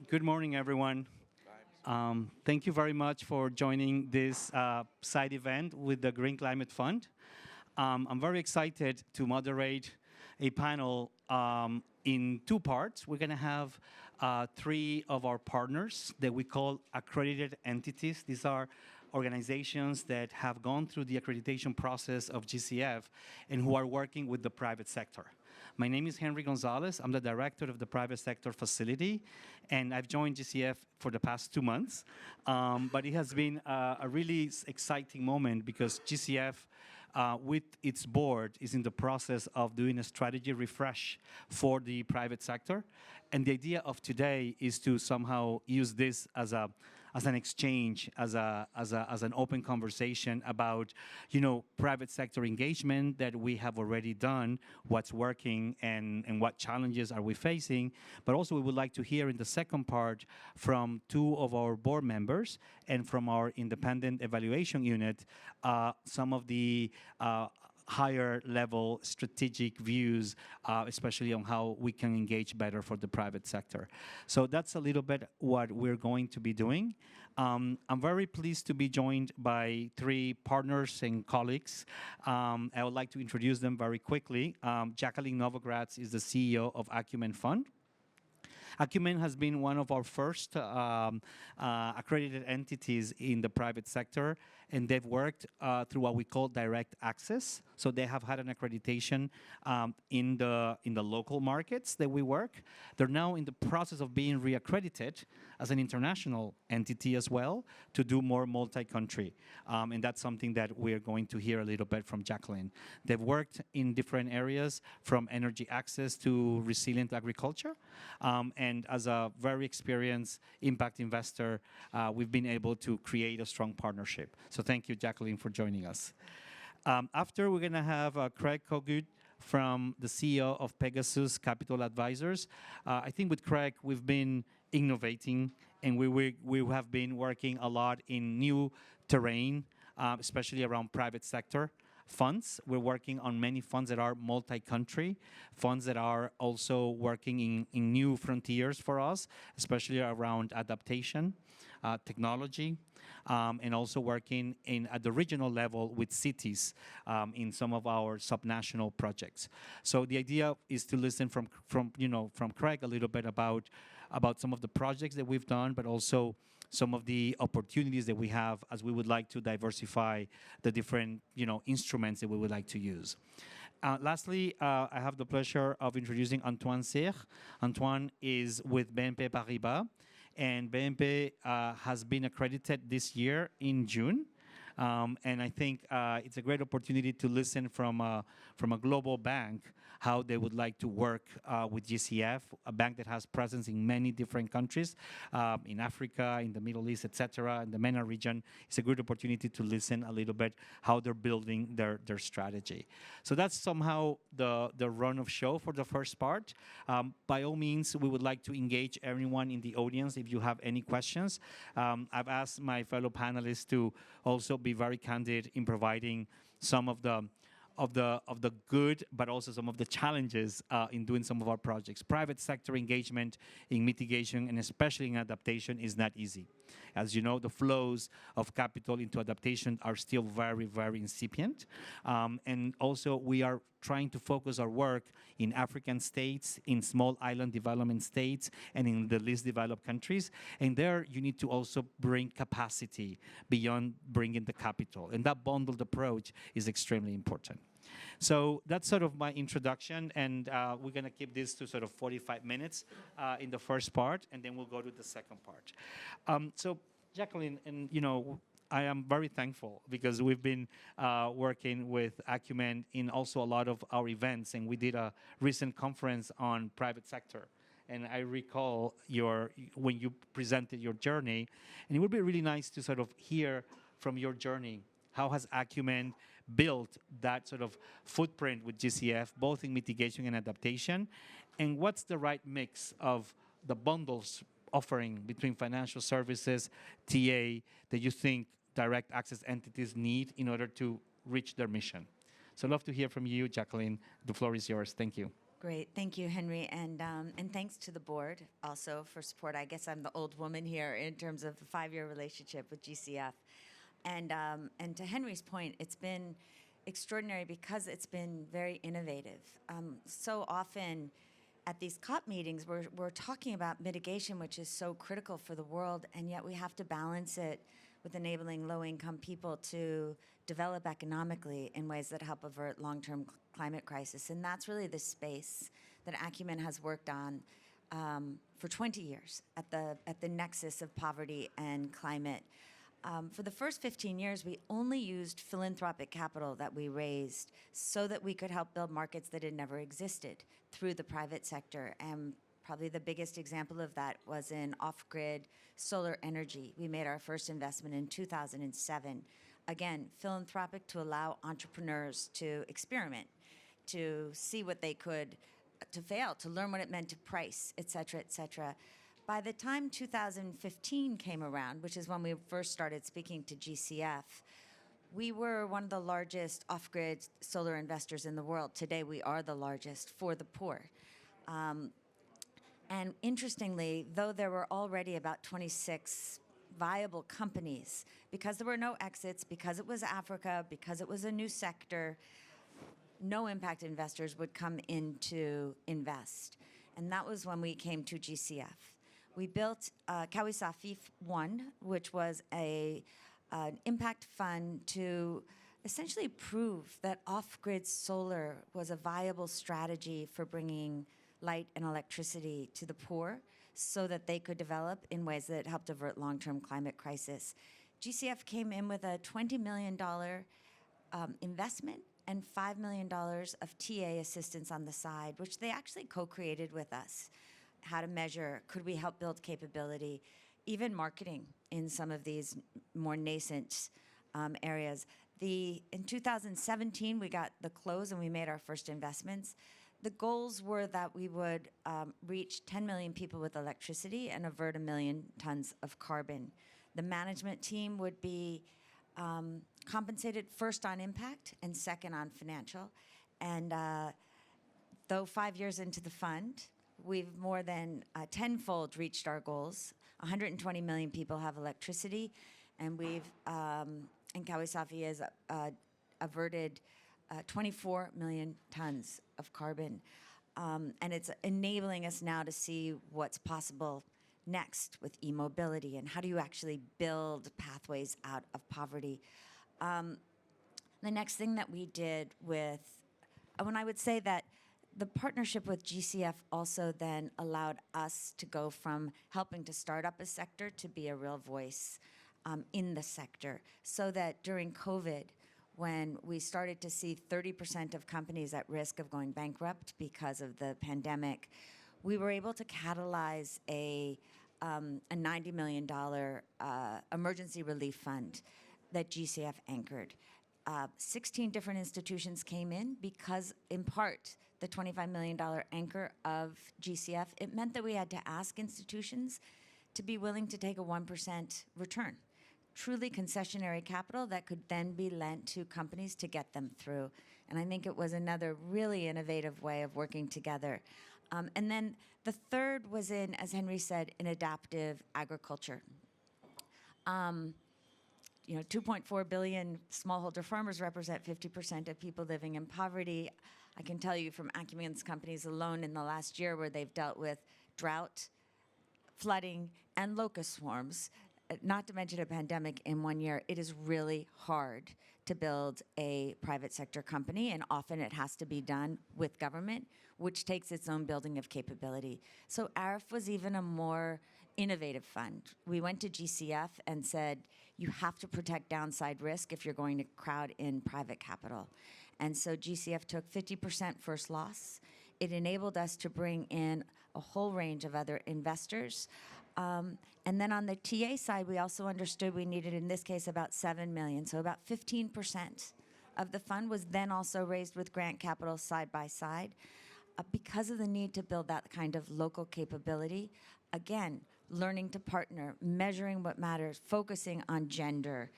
Good morning, everyone. Thank you very much for joining this side event with the Green Climate Fund. I'm very excited to moderate a panel in two parts. We're going to have three of our partners that we call accredited entities. These are organizations that have gone through the accreditation process of GCF and who are working with the private sector. My name is Henry Gonzalez. I'm the director of the private sector facility, and I've joined GCF for the past 2 months. But it has been a really exciting moment because GCF, with its board, is in the process of doing a strategy refresh for the private sector. And the idea of today is to somehow use this as an exchange, as an open conversation about, private sector engagement that we have already done, what's working, and what challenges are we facing. But also, we would like to hear in the second part from two of our board members and from our independent evaluation unit some of the higher level strategic views, especially on how we can engage better for the private sector. So that's a little bit what we're going to be doing. I'm very pleased to be joined by three partners and colleagues. I would like to introduce them very quickly. Jacqueline Novogratz is the CEO of Acumen Fund. Acumen has been one of our first accredited entities in the private sector, and they've worked through what we call direct access. So they have had an accreditation in the local markets that we work. They're now in the process of being reaccredited as an international entity as well to do more multi-country. And that's something that we're going to hear a little bit from Jacqueline. They've worked in different areas from energy access to resilient agriculture. And as a very experienced impact investor, we've been able to create a strong partnership. So thank you, Jacqueline, for joining us. After, we're going to have Craig Kogut from the CEO of Pegasus Capital Advisors. I think with Craig, we've been innovating, and we have been working a lot in new terrain, especially around private sector funds. We're working on many funds that are multi-country, funds that are also working in new frontiers for us, especially around adaptation, technology, and also working at the regional level with cities in some of our subnational projects. So the idea is to listen from Craig a little bit about some of the projects that we've done, but also some of the opportunities that we have as we would like to diversify the different instruments that we would like to use. Lastly, I have the pleasure of introducing Antoine Serre. Antoine is with BNP Paribas, and BNP has been accredited this year in June. And I think it's a great opportunity to listen from a global bank how they would like to work with GCF, a bank that has presence in many different countries, in Africa, in the Middle East, etc., in the MENA region. It's a good opportunity to listen a little bit how they're building their strategy. So that's somehow the run of show for the first part. By all means, we would like to engage everyone in the audience if you have any questions. I've asked my fellow panelists to also be very candid in providing some of the good, but also some of the challenges in doing some of our projects. Private sector engagement in mitigation and especially in adaptation is not easy. As you know, the flows of capital into adaptation are still very, very incipient. And also, we are trying to focus our work in African states, in small island development states, and in the least developed countries. And there, you need to also bring capacity beyond bringing the capital. And that bundled approach is extremely important. So that's sort of my introduction, and we're going to keep this to sort of 45 minutes in the first part, and then we'll go to the second part. So, Jacqueline, and I am very thankful because we've been working with Acumen in also a lot of our events, and we did a recent conference on private sector. And I recall when you presented your journey, and it would be really nice to sort of hear from your journey. How has Acumen built that sort of footprint with GCF, both in mitigation and adaptation? And what's the right mix of the bundles offering between financial services, TA, that you think direct access entities need in order to reach their mission? So I'd love to hear from you, Jacqueline. The floor is yours. Thank you. Great, thank you, Henry, and thanks to the board also for support. I guess I'm the old woman here in terms of the 5-year relationship with GCF, and to Henry's point, it's been extraordinary because it's been very innovative. So often, at these COP meetings, we're talking about mitigation, which is so critical for the world, and yet we have to balance it with enabling low-income people to develop economically in ways that help avert long-term climate crisis. And that's really the space that Acumen has worked on for 20 years at the nexus of poverty and climate. For the first 15 years, we only used philanthropic capital that we raised so that we could help build markets that had never existed through the private sector. And probably the biggest example of that was in off-grid solar energy. We made our first investment in 2007. Again, philanthropic to allow entrepreneurs to experiment, to see what they could, to fail, to learn what it meant to price, et cetera, et cetera. By the time 2015 came around, which is when we first started speaking to GCF, we were one of the largest off-grid solar investors in the world. Today, we are the largest for the poor. And interestingly, though there were already about 26 viable companies, because there were no exits, because it was Africa, because it was a new sector, no impact investors would come in to invest. And that was when we came to GCF. We built Kawisafi 1, which was an impact fund to essentially prove that off-grid solar was a viable strategy for bringing light and electricity to the poor so that they could develop in ways that helped avert long-term climate crisis. GCF came in with a $20 million investment and $5 million of TA assistance on the side, which they actually co-created with us. How to measure, could we help build capability, even marketing in some of these more nascent areas. In 2017, we got the close and we made our first investments. The goals were that we would reach 10 million people with electricity and avert 1 million tons of carbon. The management team would be compensated first on impact and second on financial. And though 5 years into the fund, we've more than tenfold reached our goals. 120 million people have electricity, and and Kawisafi has averted 24 million tons of carbon. And it's enabling us now to see what's possible next with e-mobility and how do you actually build pathways out of poverty. The next thing that we did when I would say that the partnership with GCF also then allowed us to go from helping to start up a sector to be a real voice in the sector, so that during COVID, when we started to see 30% of companies at risk of going bankrupt because of the pandemic, we were able to catalyze a $90 million emergency relief fund that GCF anchored. 16 different institutions came in because, in part, the $25 million anchor of GCF, it meant that we had to ask institutions to be willing to take a 1% return. Truly concessionary capital that could then be lent to companies to get them through. And I think it was another really innovative way of working together. And then the third was in, as Henry said, in adaptive agriculture. 2.4 billion smallholder farmers represent 50% of people living in poverty. I can tell you from Acumen's companies alone in the last year where they've dealt with drought, flooding, and locust swarms, not to mention a pandemic in 1 year, it is really hard to build a private sector company, and often it has to be done with government, which takes its own building of capability. So ARIF was even a more innovative fund. We went to GCF and said, you have to protect downside risk if you're going to crowd in private capital. And so GCF took 50% first loss. It enabled us to bring in a whole range of other investors. And then on the TA side, we also understood we needed, in this case, about 7 million. So about 15% of the fund was then also raised with grant capital side by side. Because of the need to build that kind of local capability, again, learning to partner, measuring what matters, focusing on gender.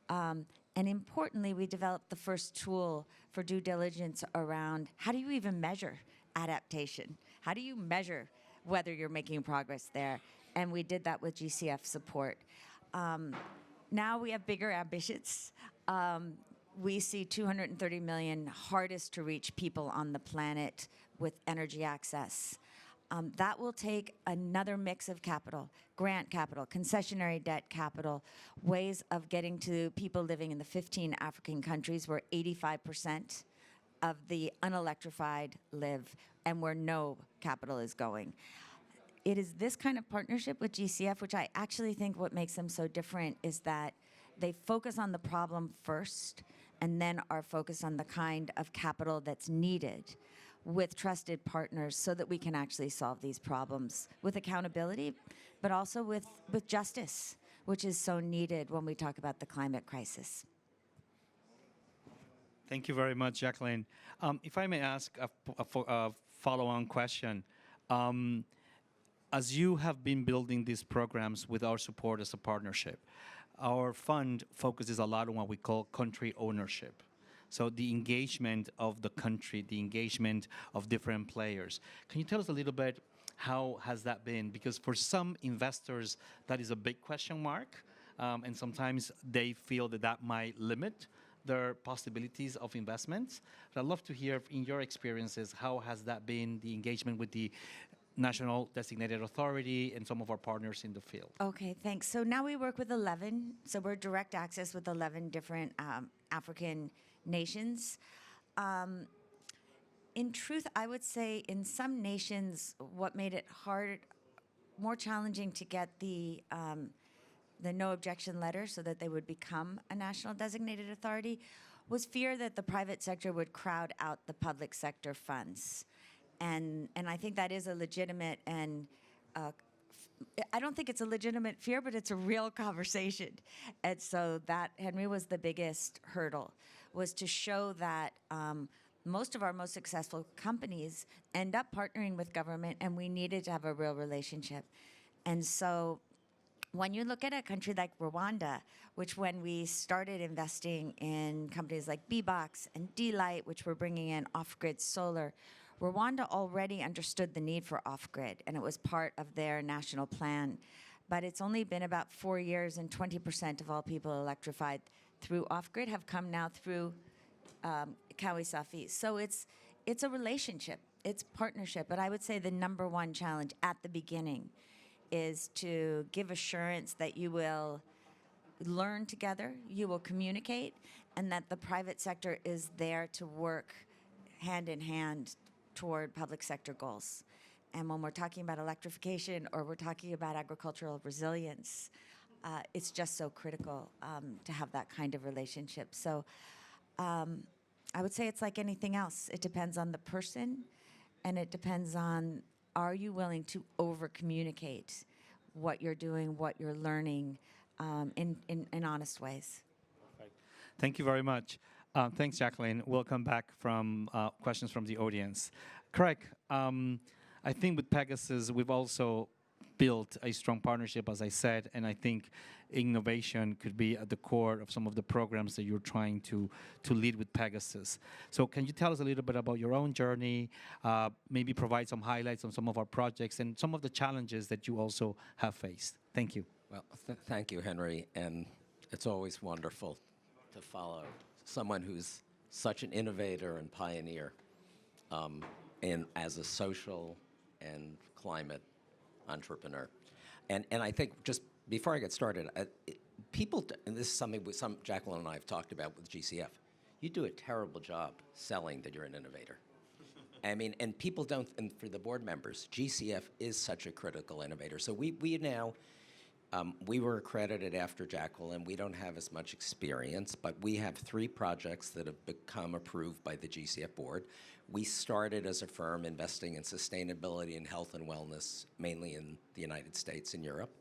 And importantly, we developed the first tool for due diligence around how do you even measure adaptation? How do you measure whether you're making progress there? And we did that with GCF support. Now we have bigger ambitions. We see 230 million hardest to reach people on the planet with energy access. That will take another mix of capital, grant capital, concessionary debt capital, ways of getting to people living in the 15 African countries where 85% of the unelectrified live and where no capital is going. It is this kind of partnership with GCF, which I actually think what makes them so different is that they focus on the problem first and then are focused on the kind of capital that's needed with trusted partners so that we can actually solve these problems with accountability, but also with justice, which is so needed when we talk about the climate crisis. Thank you very much, Jacqueline. If I may ask a follow-on question. As you have been building these programs with our support as a partnership, our fund focuses a lot on what we call country ownership. So the engagement of the country, the engagement of different players. Can you tell us a little bit how has that been? Because for some investors, that is a big question mark, and sometimes they feel that that might limit their possibilities of investments. But I'd love to hear, in your experiences, how has that been, the engagement with the National Designated Authority and some of our partners in the field? Okay, thanks. So now we work with 11, so we're direct access with 11 different African nations. In truth, I would say in some nations, what made it more challenging to get the no objection letter so that they would become a national designated authority was fear that the private sector would crowd out the public sector funds. And I think that is a legitimate and I don't think it's a legitimate fear, but it's a real conversation. And so that, Henry, was the biggest hurdle, was to show that most of our most successful companies end up partnering with government, and we needed to have a real relationship. And so when you look at a country like Rwanda, which when we started investing in companies like Bbox and D-Light, which were bringing in off-grid solar, Rwanda already understood the need for off-grid, and it was part of their national plan. But it's only been about 4 years, and 20% of all people electrified through off-grid have come now through Kawisafi. So it's a relationship, it's partnership. But I would say the number one challenge at the beginning is to give assurance that you will learn together, you will communicate, and that the private sector is there to work hand in hand toward public sector goals. And when we're talking about electrification or we're talking about agricultural resilience, it's just so critical to have that kind of relationship. So I would say it's like anything else. It depends on the person, and it depends on, are you willing to over-communicate what you're doing, what you're learning in honest ways. Perfect. Thank you very much. Thanks, Jacqueline. We'll come back from questions from the audience. Craig, I think with Pegasus, we've also built a strong partnership, as I said, and I think innovation could be at the core of some of the programs that you're trying to lead with Pegasus. So can you tell us a little bit about your own journey, maybe provide some highlights on some of our projects and some of the challenges that you also have faced? Thank you. Well, thank you, Henry, and it's always wonderful to follow someone who's such an innovator and pioneer as a social and climate entrepreneur. And I think just before I get started, people, and this is something Jacqueline and I have talked about with GCF, you do a terrible job selling that you're an innovator. I mean, and people don't, and for the board members, GCF is such a critical innovator. So we now, we were accredited after Jacqueline. We don't have as much experience, but we have 3 projects that have become approved by the GCF board. We started as a firm investing in sustainability and health and wellness, mainly in the United States and Europe.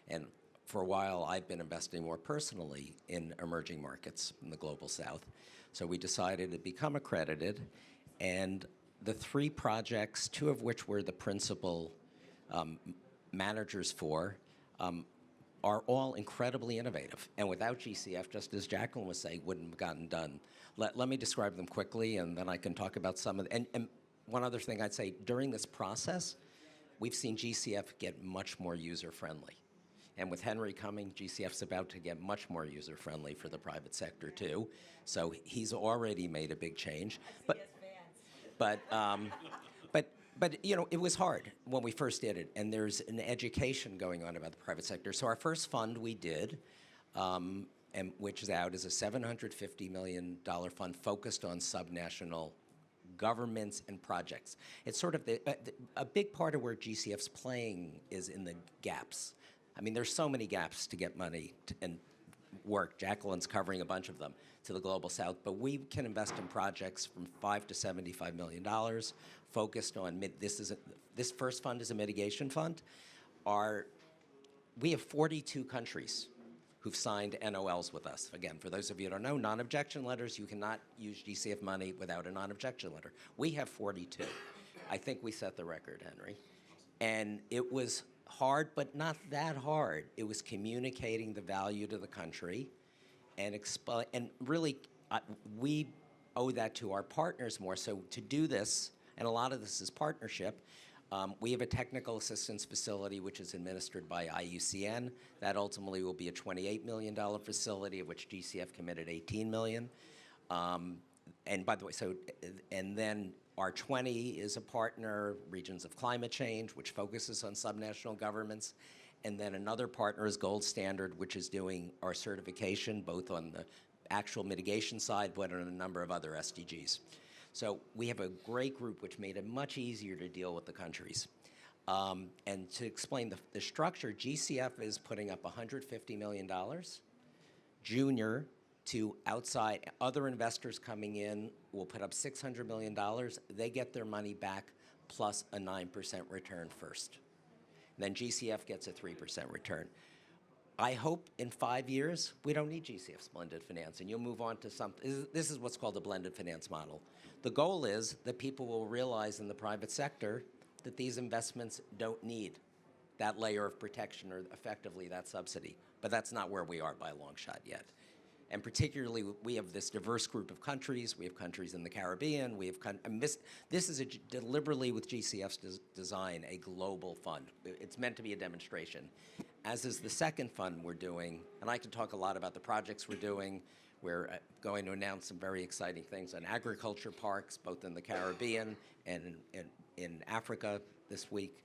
And for a while, I've been investing more personally in emerging markets in the global south. So we decided to become accredited. And the 3 projects, 2 of which we're the principal managers for, are all incredibly innovative. And without GCF, just as Jacqueline was saying, wouldn't have gotten done. Let me describe them quickly, and then I can talk about some of them. And one other thing I'd say, during this process, we've seen GCF get much more user-friendly. And with Henry coming, GCF's about to get much more user-friendly for the private sector, too. So he's already made a big change. But you know, it was hard when we first did it, and there's an education going on about the private sector. So our first fund we did, and which is out, is a $750 million fund focused on subnational governments and projects. It's sort of a big part of where GCF's playing is in the gaps. I mean, there's so many gaps to get money and work. Jacqueline's covering a bunch of them to the Global South, but we can invest in projects from $5 to $75 million, focused on this first fund is a mitigation fund. We have 42 countries who've signed NOLs with us. Again, for those of you who don't know, non-objection letters, you cannot use GCF money without a non-objection letter. We have 42. I think we set the record, Henry. And it was hard, but not that hard. It was communicating the value to the country and really, we owe that to our partners more. So to do this, and a lot of this is partnership, we have a technical assistance facility which is administered by IUCN. That ultimately will be a $28 million facility, of which GCF committed $18 million. And by the way, and then R20 is a partner, Regions of Climate Change, which focuses on subnational governments. And then another partner is Gold Standard, which is doing our certification, both on the actual mitigation side, but on a number of other SDGs. So we have a great group which made it much easier to deal with the countries. And to explain the structure, GCF is putting up $150 million, junior to outside, other investors coming in will put up $600 million. They get their money back plus a 9% return first. And then GCF gets a 3% return. I hope in 5 years, we don't need GCF's blended finance, and you'll move on to something. This is what's called a blended finance model. The goal is that people will realize in the private sector that these investments don't need that layer of protection or effectively that subsidy. But that's not where we are by a long shot yet. And particularly, we have this diverse group of countries. We have countries in the Caribbean. We have this is deliberately with GCF's design a global fund. It's meant to be a demonstration, as is the second fund we're doing. And I can talk a lot about the projects we're doing. We're going to announce some very exciting things on agriculture parks, both in the Caribbean and in Africa this week.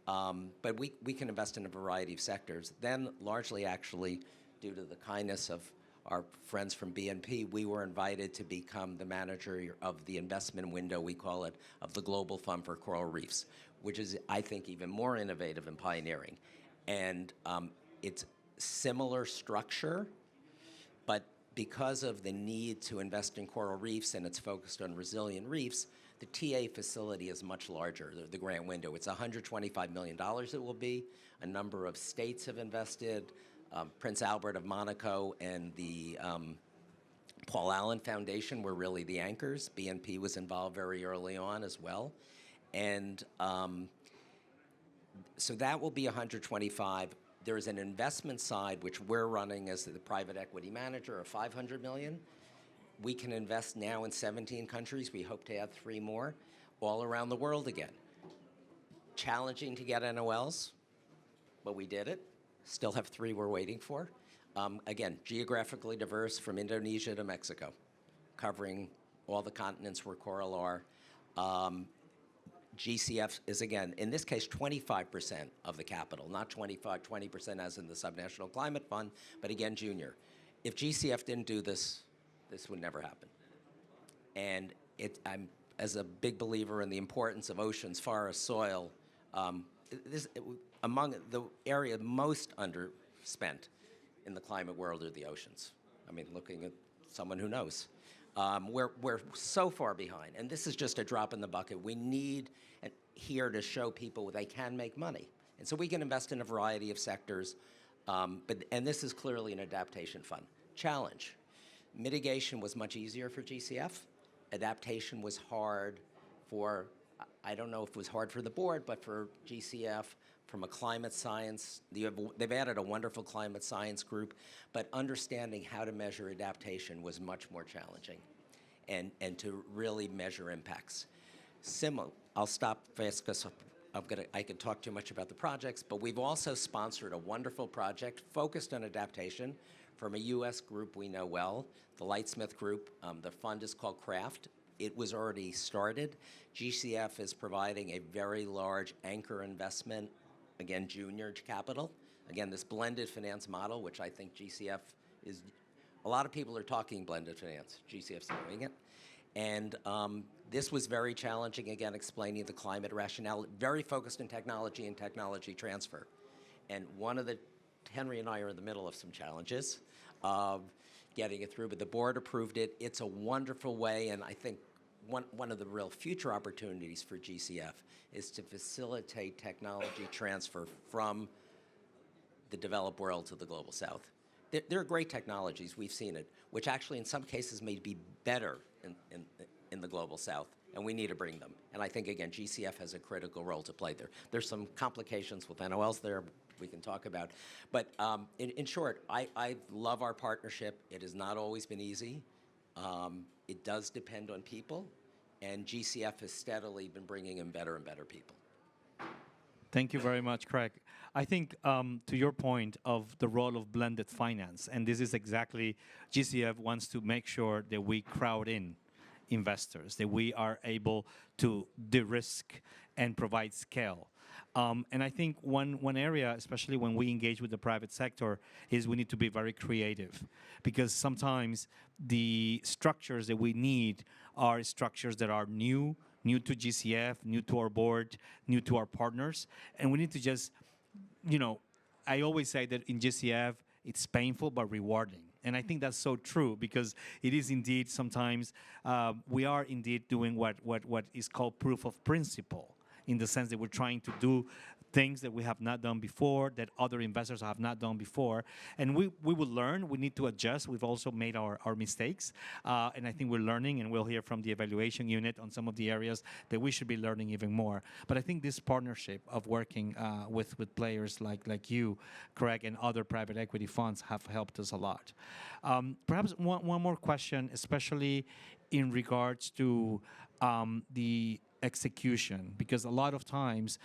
But we can invest in a variety of sectors. Then, largely actually, due to the kindness of our friends from BNP, we were invited to become the manager of the investment window, we call it, of the Global Fund for Coral Reefs, which is, I think, even more innovative and pioneering. And it's similar structure, but because of the need to invest in coral reefs and it's focused on resilient reefs, the TA facility is much larger, the grant window. It's $125 million it will be. A number of states have invested. Prince Albert of Monaco and the Paul Allen Foundation were really the anchors. BNP was involved very early on as well. And so that will be 125. There's an investment side, which we're running as the private equity manager of $500 million. We can invest now in 17 countries. We hope to have 3 more all around the world again. Challenging to get NOLs, but we did it. Still have 3 we're waiting for. Again, geographically diverse from Indonesia to Mexico, covering all the continents where coral are. GCF is, again, in this case, 25% of the capital, not 20% as in the Subnational Climate Fund, but again, junior. If GCF didn't do this, this would never happen. And I'm, as a big believer in the importance of oceans, forests, soil, among the area most underspent in the climate world are the oceans. I mean, looking at someone who knows. We're so far behind, and this is just a drop in the bucket. We need here to show people they can make money. And so we can invest in a variety of sectors, and this is clearly an adaptation fund. Challenge. Mitigation was much easier for GCF. Adaptation was hard for, I don't know if it was hard for the board, but for GCF, from a climate science, they've added a wonderful climate science group, but understanding how to measure adaptation was much more challenging and to really measure impacts. I'll stop fast because I could talk too much about the projects, but we've also sponsored a wonderful project focused on adaptation from a U.S. group we know well, the Lightsmith Group. The fund is called CRAFT. It was already started. GCF is providing a very large anchor investment, again, junior capital. Again, this blended finance model, which I think GCF is, a lot of people are talking blended finance. GCF's doing it. And this was very challenging, again, explaining the climate rationale, very focused in technology and technology transfer. And Henry and I are in the middle of some challenges of getting it through, but the board approved it. It's a wonderful way, and I think one of the real future opportunities for GCF is to facilitate technology transfer from the developed world to the global south. There are great technologies, we've seen it, which actually in some cases may be better in the global south, and we need to bring them. And I think, again, GCF has a critical role to play there. There's some complications with NOLs there we can talk about. But in short, I love our partnership. It has not always been easy. It does depend on people, and GCF has steadily been bringing in better and better people. Thank you very much, Craig. I think to your point of the role of blended finance, and this is exactly, GCF wants to make sure that we crowd in investors, that we are able to de-risk and provide scale. And I think one area, especially when we engage with the private sector, is we need to be very creative, because sometimes the structures that we need are structures that are new to GCF, new to our board, new to our partners, and we need to just, I always say that in GCF, it's painful but rewarding. And I think that's so true, because it is indeed sometimes, we are indeed doing what is called proof of principle, in the sense that we're trying to do things that we have not done before, that other investors have not done before. And we will learn, we need to adjust. We've also made our mistakes. And I think we're learning, and we'll hear from the evaluation unit on some of the areas that we should be learning even more. But I think this partnership of working with players like you, Craig, and other private equity funds have helped us a lot. Perhaps one more question, especially in regards to the execution, because a lot of times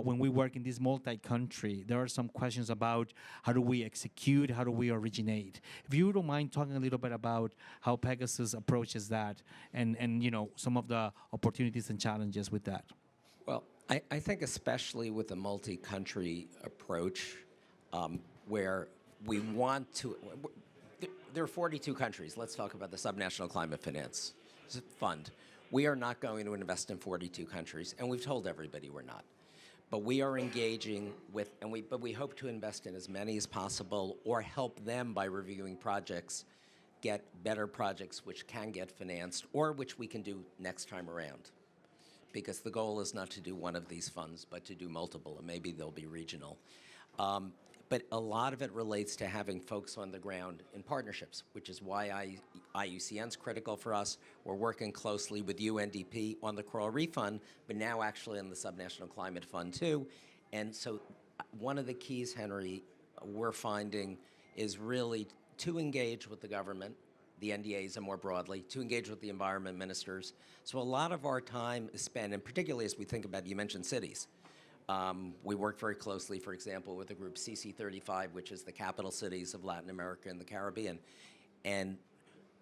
when we work in this multi-country, there are some questions about how do we execute, how do we originate. If you don't mind talking a little bit about how Pegasus approaches that, and some of the opportunities and challenges with that. Well, I think especially with the multi-country approach, where we want to, there are 42 countries. Let's talk about the Subnational Climate Finance Fund. We are not going to invest in 42 countries, and we've told everybody we're not. But we are engaging with, but we hope to invest in as many as possible, or help them by reviewing projects, get better projects which can get financed, or which we can do next time around. Because the goal is not to do one of these funds, but to do multiple, and maybe they'll be regional. But a lot of it relates to having folks on the ground in partnerships, which is why IUCN's critical for us. We're working closely with UNDP on the Coral Reef Fund, but now actually on the Subnational Climate Fund too. And so one of the keys, Henry, we're finding is really to engage with the government, the NDAs and more broadly, to engage with the environment ministers. So a lot of our time is spent, and particularly as we think about, you mentioned cities. We work very closely, for example, with the group CC35, which is the capital cities of Latin America and the Caribbean. And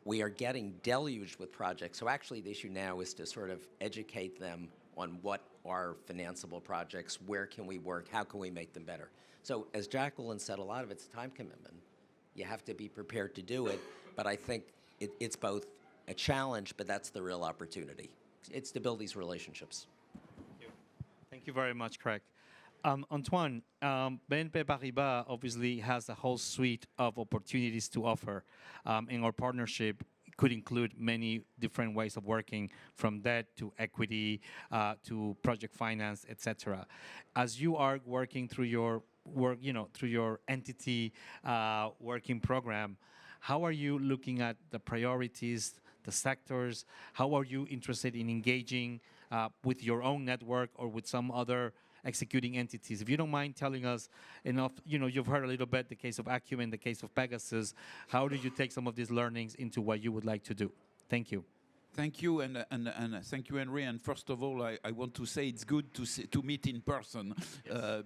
we are getting deluged with projects. So actually the issue now is to sort of educate them on what are financeable projects, where can we work, how can we make them better. So as Jacqueline said, a lot of it's time commitment. You have to be prepared to do it, but I think it's both a challenge, but that's the real opportunity. It's to build these relationships. Thank you very much, Craig. Antoine, BNP Paribas obviously has a whole suite of opportunities to offer, and our partnership could include many different ways of working, from debt to equity to project finance, etc. As you are working through your work, through your entity working program, how are you looking at the priorities, the sectors? How are you interested in engaging with your own network or with some other executing entities? If you don't mind telling us enough, you've heard a little bit the case of Acumen, the case of Pegasus. How do you take some of these learnings into what you would like to do? Thank you. Thank you, and thank you, Henry. And first of all, I want to say it's good to meet in person,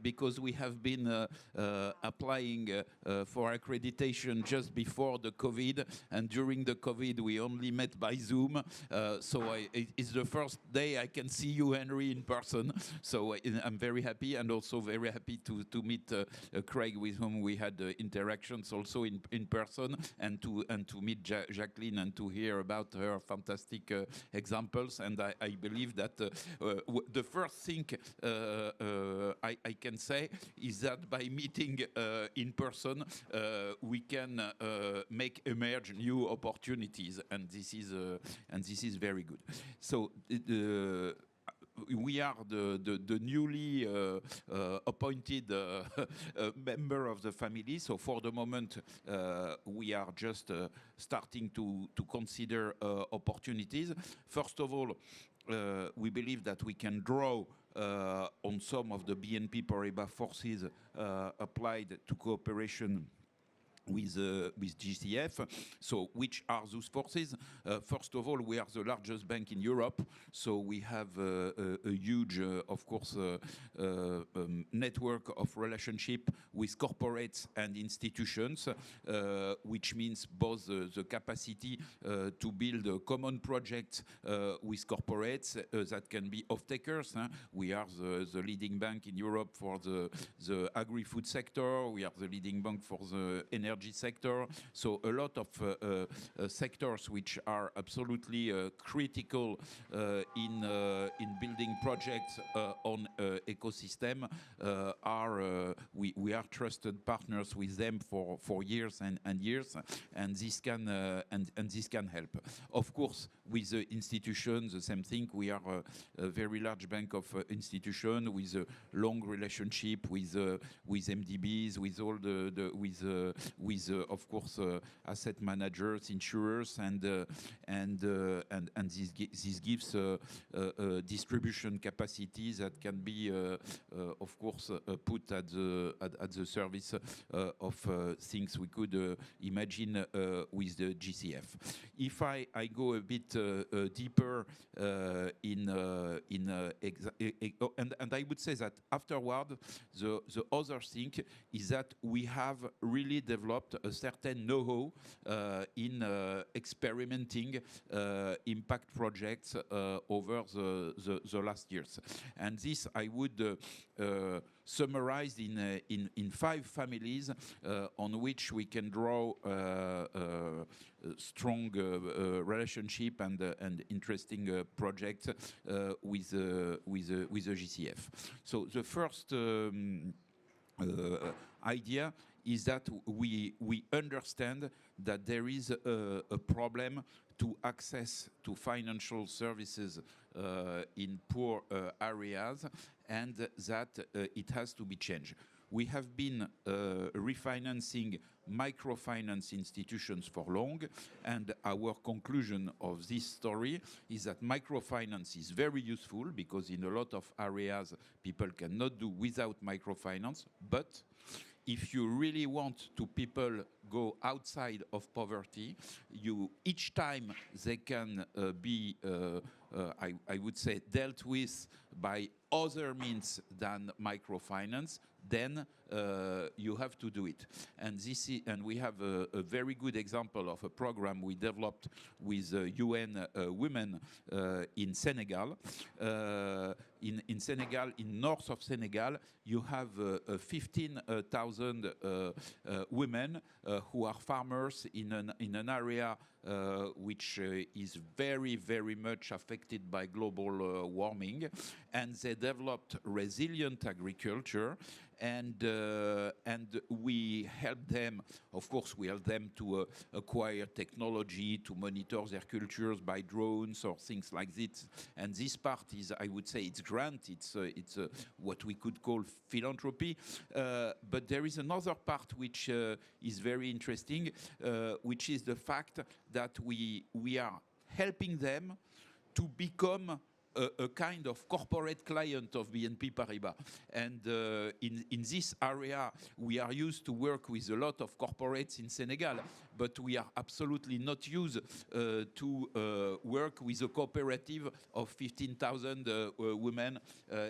because we have been applying for accreditation just before the COVID, and during the COVID we only met by Zoom. So it's the first day I can see you, Henry, in person. So I'm very happy, and also very happy to meet Craig, with whom we had interactions also in person, and to meet Jacqueline and to hear about her fantastic examples. And I believe that the first thing I can say is that by meeting in person, we can make emerge new opportunities, and this is very good. So we are the newly appointed member of the family. So for the moment, we are just starting to consider opportunities. First of all, we believe that we can draw on some of the BNP Paribas forces applied to cooperation with GCF. So which are those forces? First of all, we are the largest bank in Europe, so we have a huge, of course, network of relationship with corporates and institutions, which means both the capacity to build a common project with corporates that can be off-takers. We are the leading bank in Europe for the agri-food sector. We are the leading bank for the energy sector. So a lot of sectors which are absolutely critical in building projects on ecosystem we are trusted partners with them for years and years, and this can help. Of course, with the institutions, the same thing. We are a very large bank of institution with a long relationship with MDBs, with all with of course asset managers, insurers, and this gives distribution capacities that can be of course put at the service of things we could imagine with the GCF. If I go a bit deeper and I would say that afterward, the other thing is that we have really developed a certain know-how in experimenting impact projects over the last years. And this I would summarized in 5 families on which we can draw strong relationship and interesting projects with the GCF. So the first idea is that we understand that there is a problem to access to financial services in poor areas, and that it has to be changed. We have been refinancing microfinance institutions for long, and our conclusion of this story is that microfinance is very useful because in a lot of areas people cannot do without microfinance, but if you really want to people go outside of poverty, each time they can be, I would say, dealt with by other means than microfinance, then you have to do it. And we have a very good example of a program we developed with UN Women in Senegal. In Senegal, in north of Senegal, you have 15,000 women who are farmers in an area which is very, very much affected by global warming, and they developed resilient agriculture, and we help them. Of course, we help them to acquire technology to monitor their cultures by drones or things like this. And this part is, I would say, it's grant. It's what we could call philanthropy. But there is another part which is very interesting, which is the fact that we are helping them to become a kind of corporate client of BNP Paribas. And in this area, we are used to work with a lot of corporates in Senegal, but we are absolutely not used to work with a cooperative of 15,000 women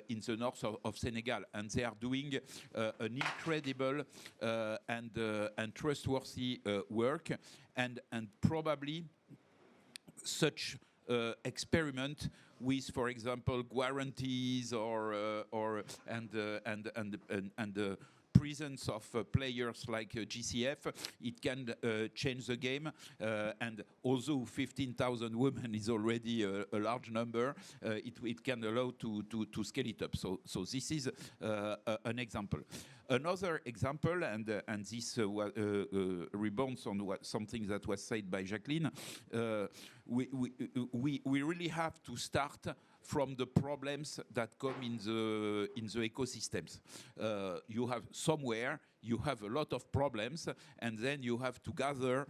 in the north of Senegal. And they are doing an incredible and trustworthy work, and probably such experiment with, for example, guarantees and the presence of players like GCF, it can change the game. And although 15,000 women is already a large number, it can allow to scale it up. So this is an example. Another example, and this rebounds on something that was said by Jacqueline, we really have to start from the problems that come in the ecosystems. You have somewhere, you have a lot of problems, and then you have to gather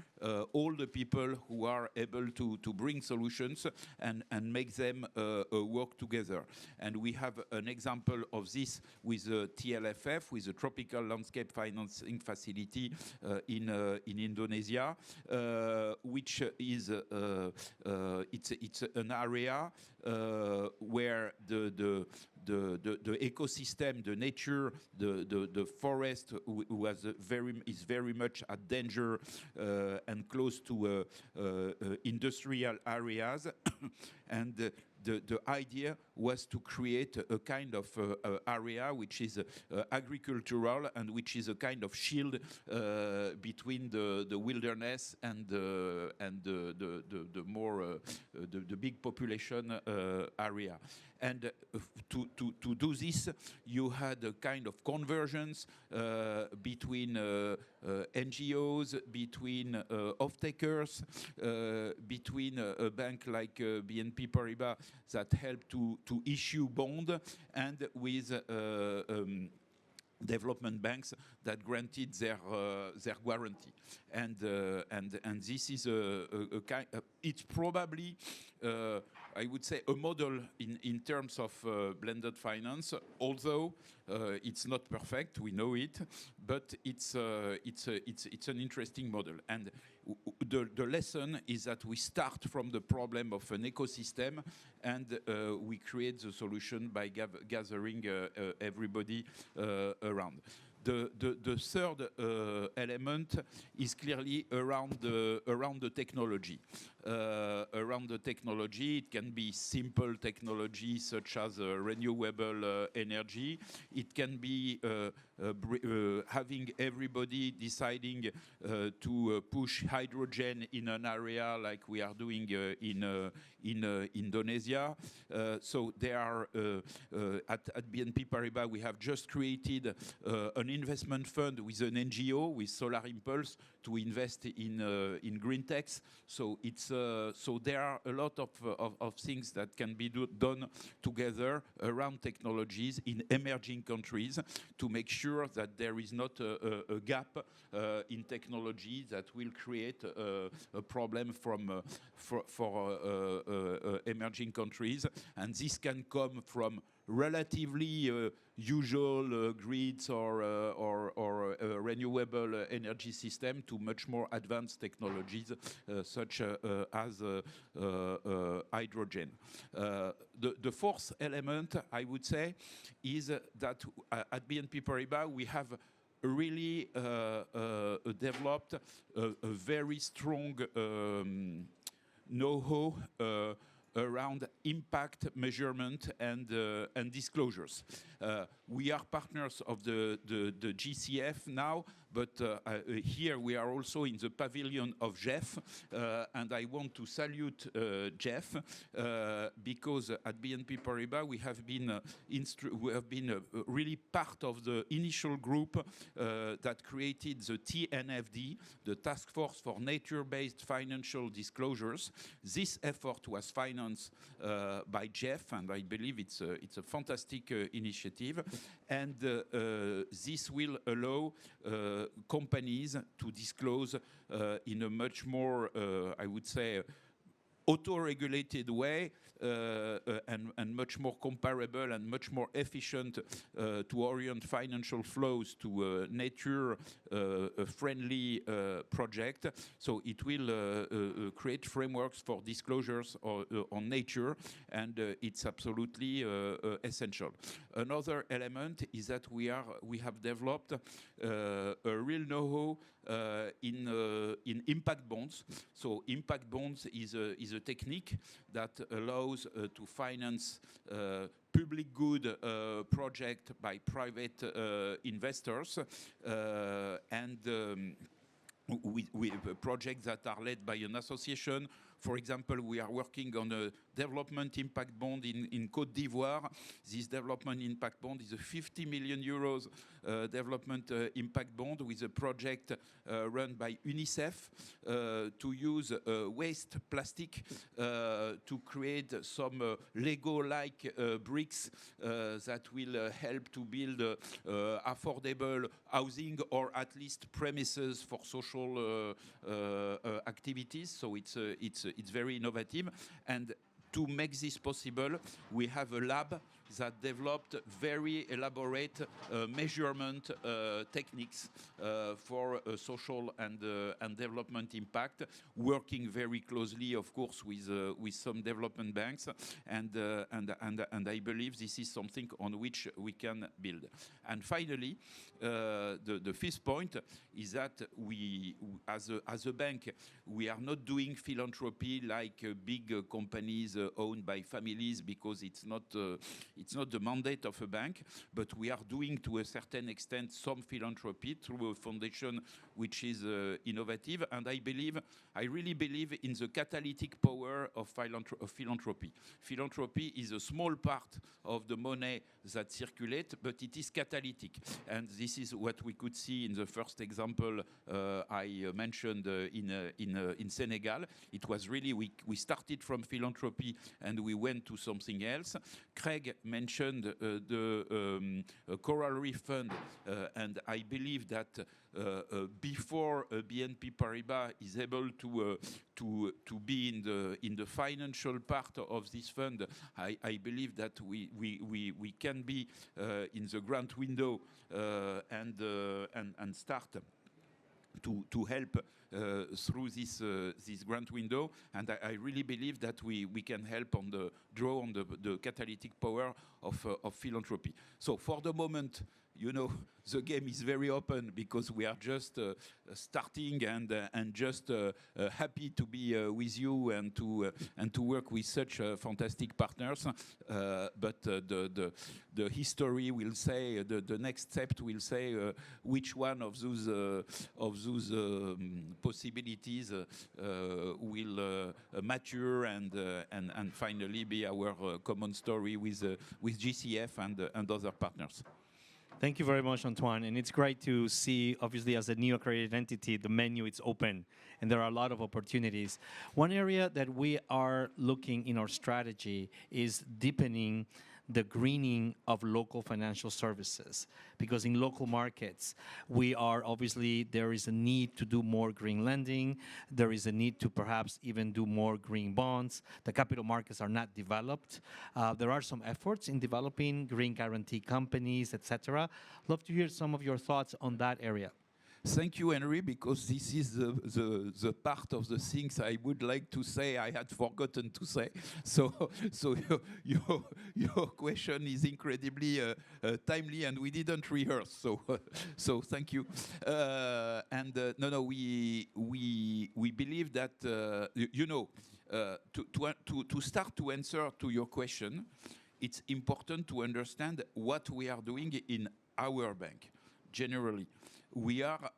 all the people who are able to bring solutions and make them work together. And we have an example of this with TLFF, with the Tropical Landscape Financing Facility in Indonesia, which is it's an area where the ecosystem, the nature, the forest is very much at danger and close to industrial areas, and the idea was to create a kind of area which is agricultural and which is a kind of shield between the wilderness and the more the big population area. And to do this, you had a kind of convergence between NGOs, between off-takers, between a bank like BNP Paribas that helped to issue bond, and with development banks that granted their guarantee, and this is a kind. It's probably, I would say, a model in terms of blended finance. Although it's not perfect, we know it, but it's an interesting model. And the lesson is that we start from the problem of an ecosystem, and we create the solution by gathering everybody around. The third element is clearly around the technology. Around the technology, it can be simple technology such as renewable energy. It can be having everybody deciding to push hydrogen in an area like we are doing in Indonesia. So there are at BNP Paribas, we have just created an investment fund with an NGO, with Solar Impulse, to invest in green techs. So it's so there are a lot of things that can be done together around technologies in emerging countries to make sure that there is not a gap in technology that will create a problem for emerging countries. And this can come from relatively usual grids or renewable energy system to much more advanced technologies such as hydrogen. The fourth element, I would say, is that at BNP Paribas we have really developed a very strong know-how around impact measurement and disclosures. We are partners of the GCF now, but here we are also in the pavilion of Jeff, and I want to salute Jeff because at BNP Paribas we have been really part of the initial group that created the TNFD, the Task Force for Nature-Based Financial Disclosures. This effort was financed by Jeff, and I believe it's a fantastic initiative, and this will allow companies to disclose in a much more, I would say, auto-regulated way and much more comparable and much more efficient to orient financial flows to a nature-friendly project. So it will create frameworks for disclosures on nature, and it's absolutely essential. Another element is that we have developed a real know-how in impact bonds. So impact bonds is a technique that allows to finance public good project by private investors and with projects that are led by an association. For example, we are working on a development impact bond in Côte d'Ivoire. This development impact bond is a 50 million euros development impact bond with a project run by UNICEF to use waste plastic to create some Lego-like bricks that will help to build affordable housing or at least premises for social activities. So it's very innovative. And to make this possible, we have a lab that developed very elaborate measurement techniques for social and development impact, working very closely, of course, with some development banks, and I believe this is something on which we can build. And finally, the fifth point is that we, as a bank, we are not doing philanthropy like big companies owned by families, because it's not the mandate of a bank, but we are doing to a certain extent some philanthropy through a foundation which is innovative. And I really believe in the catalytic power of philanthropy. Philanthropy is a small part of the money that circulates, but it is catalytic. And this is what we could see in the first example I mentioned in Senegal. It was really, we started from philanthropy and we went to something else. Craig mentioned the Coral Reef Fund, and I believe that before BNP Paribas is able to be in the financial part of this fund, I believe that we can be in the grant window and start to help through this grant window, and I really believe that we can help draw on the catalytic power of philanthropy. So for the moment, the game is very open because we are just starting and just happy to be with you and to work with such fantastic partners. But the history will say, the next step will say which one of those possibilities will mature and finally be our common story with GCF and other partners. Thank you very much, Antoine. And it's great to see, obviously, as a new accredited entity, the menu is open and there are a lot of opportunities. One area that we are looking in our strategy is deepening the greening of local financial services, because in local markets, there is a need to do more green lending. There is a need to perhaps even do more green bonds. The capital markets are not developed. There are some efforts in developing green guarantee companies, etc. Love to hear some of your thoughts on that area. Thank you, Henry, because this is the part of the things I would like to say I had forgotten to say. So your question is incredibly timely, and we didn't rehearse. So thank you. We believe that to start to answer to your question, it's important to understand what we are doing in our bank generally. We are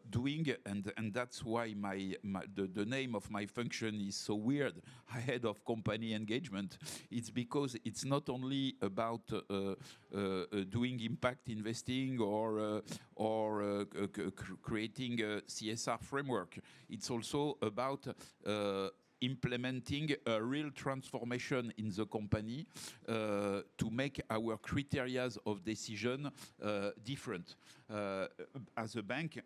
doing, and that's why the name of my function is so weird, head of company engagement. It's because it's not only about doing impact investing or creating a CSR framework. It's also about implementing a real transformation in the company to make our criteria of decision different. As a bank,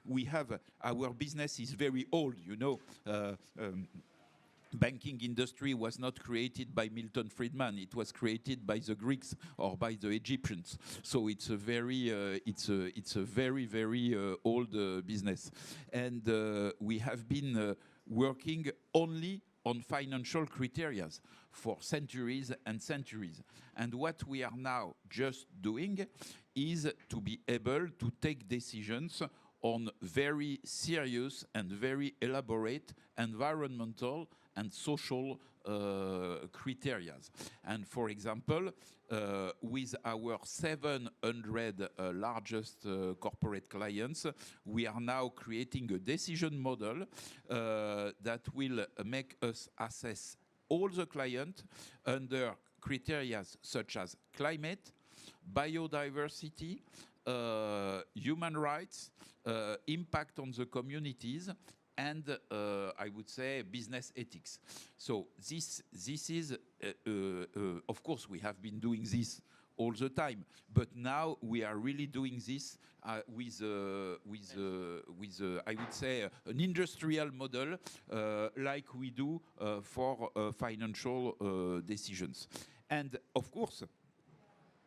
we have, our business is very old, banking industry was not created by Milton Friedman. It was created by the Greeks or by the Egyptians. So it's a very old business. And we have been working only on financial criteria for centuries and centuries. And what we are now just doing is to be able to take decisions on very serious and very elaborate environmental and social criteria. And for example, with our 700 largest corporate clients, we are now creating a decision model that will make us assess all the clients under criteria such as climate, biodiversity, human rights, impact on the communities, and I would say business ethics. So this is, of course, we have been doing this all the time, but now we are really doing this with I would say, an industrial model like we do for financial decisions. And of course,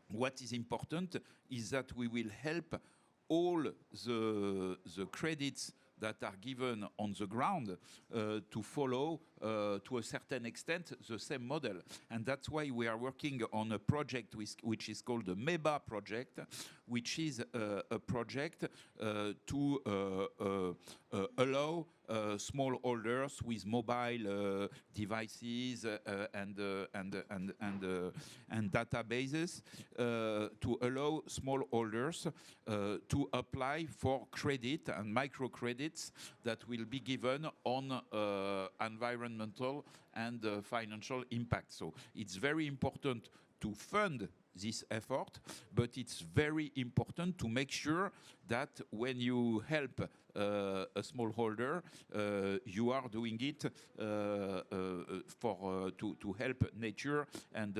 what is important is that we will help all the credits that are given on the ground to follow, to a certain extent, the same model. And that's why we are working on a project which is called the MEBA project, which is a project to allow smallholders with mobile devices and databases to allow smallholders to apply for credit and microcredits that will be given on environmental and financial impact. So it's very important to fund this effort, but it's very important to make sure that when you help a smallholder, you are doing it to help nature and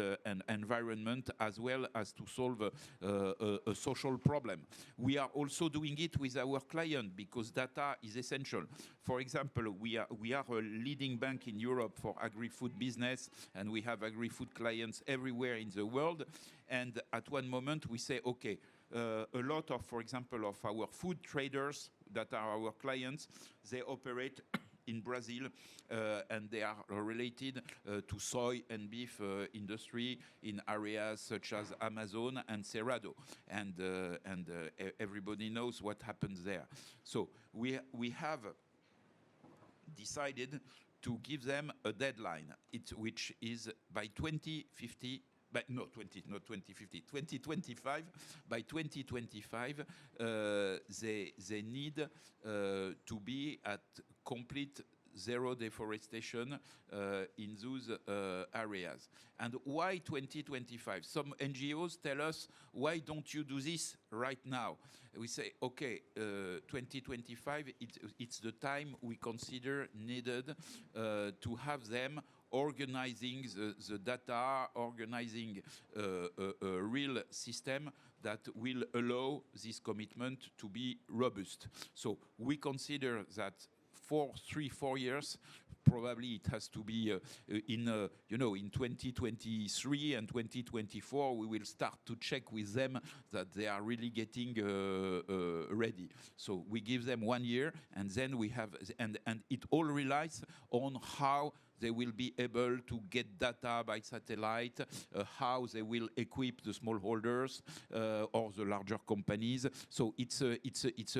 environment, as well as to solve a social problem. We are also doing it with our client because data is essential. For example, we are a leading bank in Europe for agri-food business, and we have agri-food clients everywhere in the world. And at one moment we say, okay, a lot of, for example, of our food traders that are our clients, they operate in Brazil, and they are related to soy and beef industry in areas such as Amazon and Cerrado, and everybody knows what happens there. So we have decided to give them a deadline, which is by 2050. But no, 2025. By 2025, they need to be at complete zero deforestation in those areas. And why 2025? Some NGOs tell us, why don't you do this right now? We say, okay, 2025, it's the time we consider needed to have them organizing the data, organizing a real system that will allow this commitment to be robust. So we consider that for 3-4 years, probably it has to be in 2023 and 2024, we will start to check with them that they are really getting ready. So we give them 1 year, and then we have, and it all relies on how they will be able to get data by satellite, how they will equip the smallholders or the larger companies. So it's a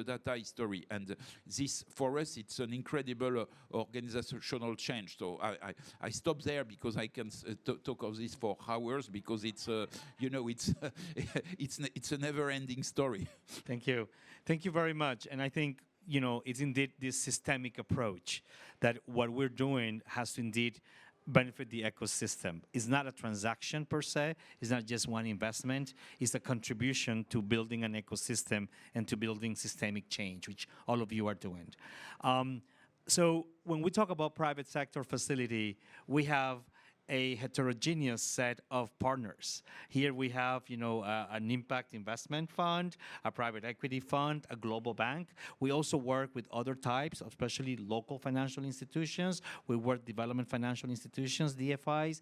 data history, and this for us it's an incredible organizational change. So I stop there because I can talk of this for hours, because it's it's a never-ending story. Thank you very much. And I think it's indeed this systemic approach that what we're doing has to indeed benefit the ecosystem. It's not a transaction per se. It's not just one investment. It's a contribution to building an ecosystem and to building systemic change, which all of you are doing. So when we talk about private sector facility, we have a heterogeneous set of partners. Here we have, an impact investment fund, a private equity fund, a global bank. We also work with other types, especially local financial institutions. We work development financial institutions, DFIs.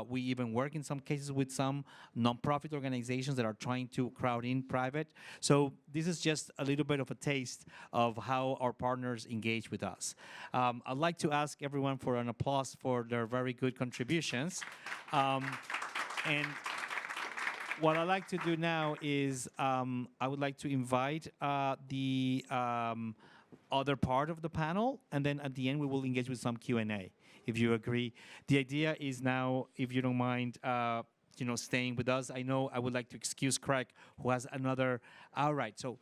We even work in some cases with some nonprofit organizations that are trying to crowd in private. So this is just a little bit of a taste of how our partners engage with us. I'd like to ask everyone for an applause for their very good contributions. And what I'd like to do now is I would like to invite the other part of the panel, and then at the end we will engage with some Q&A, if you agree. The idea is now, if you don't mind, staying with us. I know I would like to excuse Craig, who has another. All right, so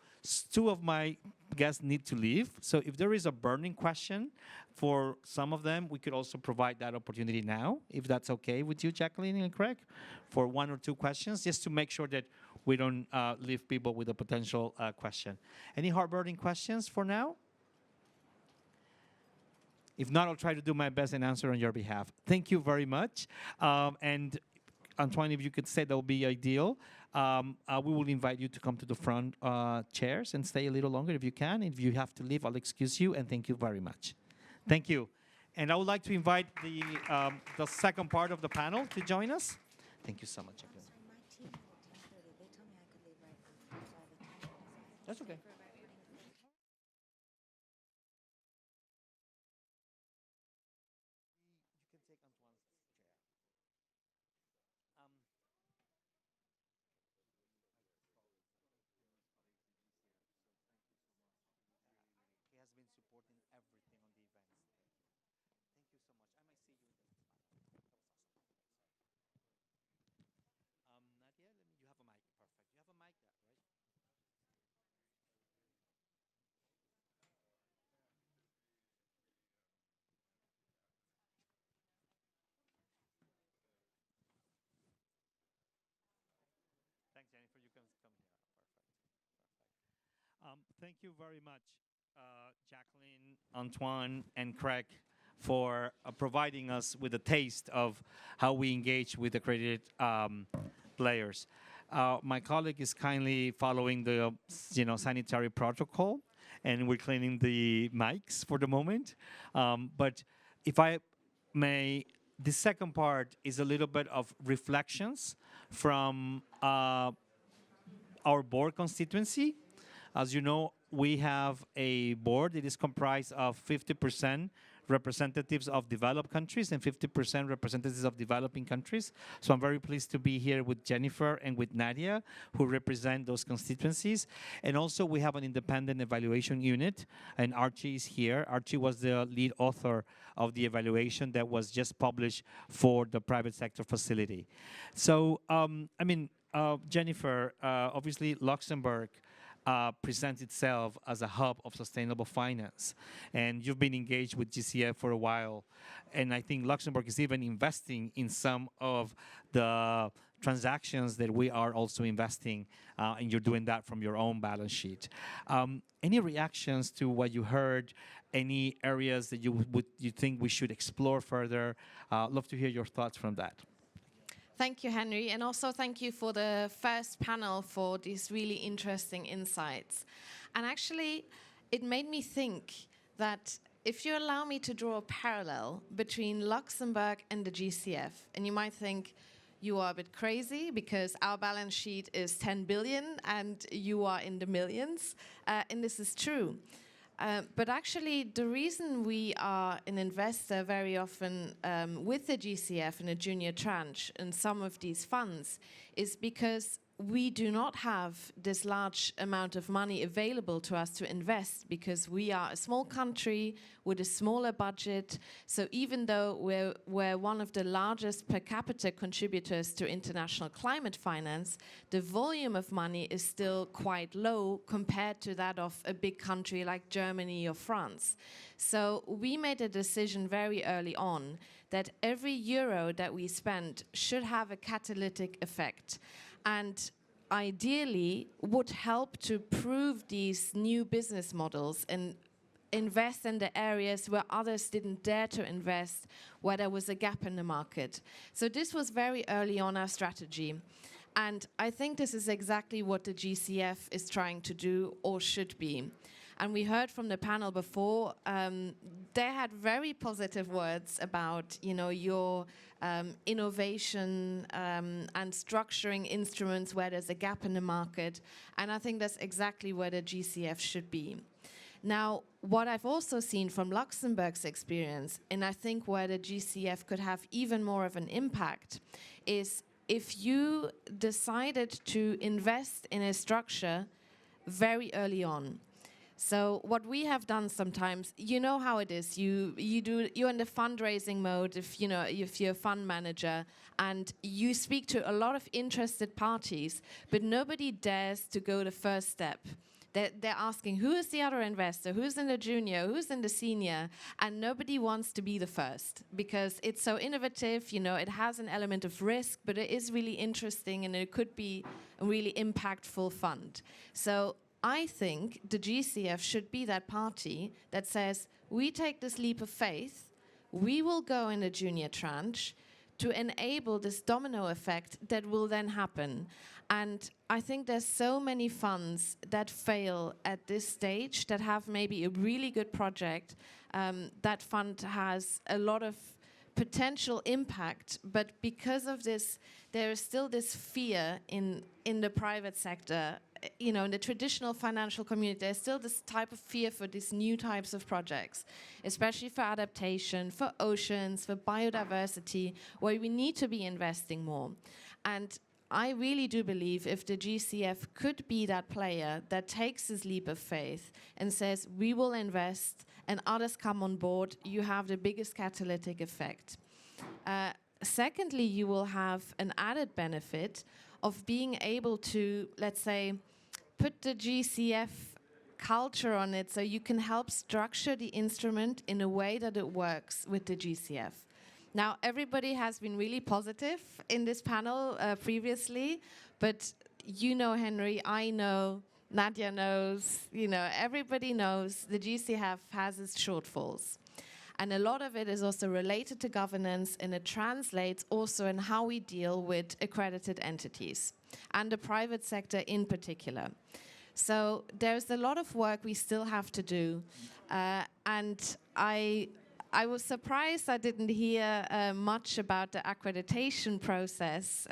two of my guests need to leave. So if there is a burning question for some of them, we could also provide that opportunity now, if that's okay with you, Jacqueline and Craig, for one or two questions, just to make sure that we don't leave people with a potential question. Any heart-burning questions for now? If not, I'll try to do my best and answer on your behalf. Thank you very much. And Antoine, if you could say that would be ideal. We will invite you to come to the front chairs and stay a little longer if you can. If you have to leave, I'll excuse you, and thank you very much. Thank you. And I would like to invite the second part of the panel to join us. Thank you so much. That's okay. Thanks, Jennifer. You can come here. Perfect. Thank you very much, Jacqueline, Antoine, and Craig, for providing us with a taste of how we engage with accredited players. My colleague is kindly following the sanitary protocol, and we're cleaning the mics for the moment. But if I may, the second part is a little bit of reflections from our board constituency. As you know, we have a board that is comprised of 50% representatives of developed countries and 50% representatives of developing countries. So I'm very pleased to be here with Jennifer and with Nadia, who represent those constituencies. And also we have an independent evaluation unit, and Archie is here. Archie was the lead author of the evaluation that was just published for the private sector facility. So, Jennifer, obviously Luxembourg presents itself as a hub of sustainable finance. And you've been engaged with GCF for a while. And I think Luxembourg is even investing in some of the transactions that we are also investing, and you're doing that from your own balance sheet. Any reactions to what you heard? Any areas that you think we should explore further? Love to hear your thoughts from that. Thank you, Henry, and also thank you for the first panel for these really interesting insights. And actually, it made me think that if you allow me to draw a parallel between Luxembourg and the GCF, and you might think you are a bit crazy because our balance sheet is 10 billion and you are in the millions, and this is true. But actually, the reason we are an investor very often with the GCF in a junior tranche in some of these funds is because we do not have this large amount of money available to us to invest because we are a small country with a smaller budget. So even though we're one of the largest per capita contributors to international climate finance, the volume of money is still quite low compared to that of a big country like Germany or France. So we made a decision very early on that every euro that we spend should have a catalytic effect, and ideally would help to prove these new business models and invest in the areas where others didn't dare to invest, where there was a gap in the market. So this was very early on our strategy. And I think this is exactly what the GCF is trying to do or should be. And we heard from the panel before, they had very positive words about, your innovation and structuring instruments where there's a gap in the market. And I think that's exactly where the GCF should be. Now, what I've also seen from Luxembourg's experience, and I think where the GCF could have even more of an impact, is if you decided to invest in a structure very early on. So what we have done sometimes, you know how it is. You're in the fundraising mode if you're a fund manager, and you speak to a lot of interested parties, but nobody dares to go the first step. They're asking, who is the other investor? Who's in the junior? Who's in the senior? And nobody wants to be the first because it's so innovative. It has an element of risk, but it is really interesting and it could be a really impactful fund. So I think the GCF should be that party that says, we take this leap of faith, we will go in a junior tranche to enable this domino effect that will then happen. And I think there's so many funds that fail at this stage that have maybe a really good project. That fund has a lot of potential impact, but because of this, there is still this fear in the private sector. In the traditional financial community, there's still this type of fear for these new types of projects, especially for adaptation, for oceans, for biodiversity, where we need to be investing more. And I really do believe if the GCF could be that player that takes this leap of faith and says, we will invest and others come on board, you have the biggest catalytic effect. Secondly, you will have an added benefit of being able to, let's say, put the GCF culture on it so you can help structure the instrument in a way that it works with the GCF. Now, everybody has been really positive in this panel previously, but Henry, I know, Nadia knows, everybody knows the GCF has its shortfalls. And a lot of it is also related to governance, and it translates also in how we deal with accredited entities and the private sector in particular. So there's a lot of work we still have to do. And I was surprised I didn't hear much about the accreditation process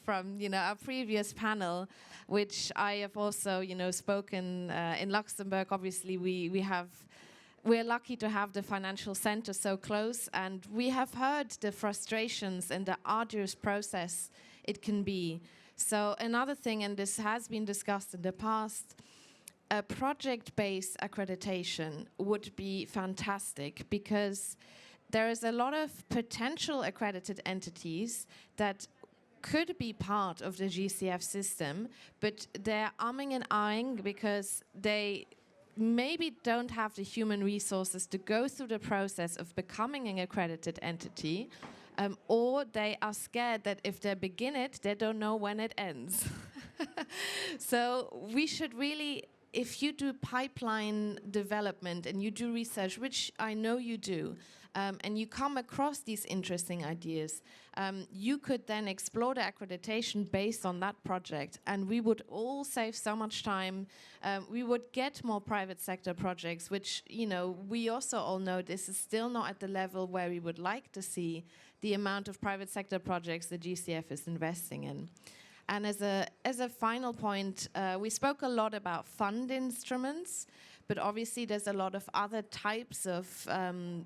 from our previous panel, which I have also spoken in Luxembourg. Obviously, we're lucky to have the financial center so close, and we have heard the frustrations and the arduous process it can be. So another thing, and this has been discussed in the past, a project-based accreditation would be fantastic because there is a lot of potential accredited entities that could be part of the GCF system, but they're umming and ahhing because they maybe don't have the human resources to go through the process of becoming an accredited entity, or they are scared that if they begin it, they don't know when it ends. So we should really, if you do pipeline development and you do research, which I know you do, and you come across these interesting ideas, you could then explore the accreditation based on that project, and we would all save so much time. We would get more private sector projects, which, we also all know this is still not at the level where we would like to see the amount of private sector projects the GCF is investing in. And as a final point, we spoke a lot about fund instruments, but obviously there's a lot of other types of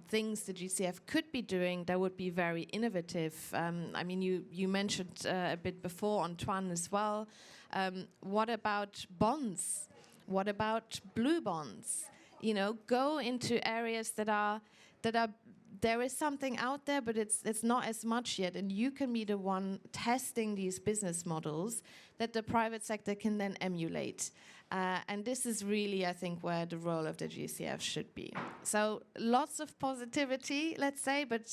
things the GCF could be doing that would be very innovative. I mean, you mentioned a bit before, Antoine, as well. What about bonds? What about blue bonds? Go into areas that are there is something out there, but it's not as much yet, and you can be the one testing these business models that the private sector can then emulate. And this is really, I think, where the role of the GCF should be. So lots of positivity, let's say, but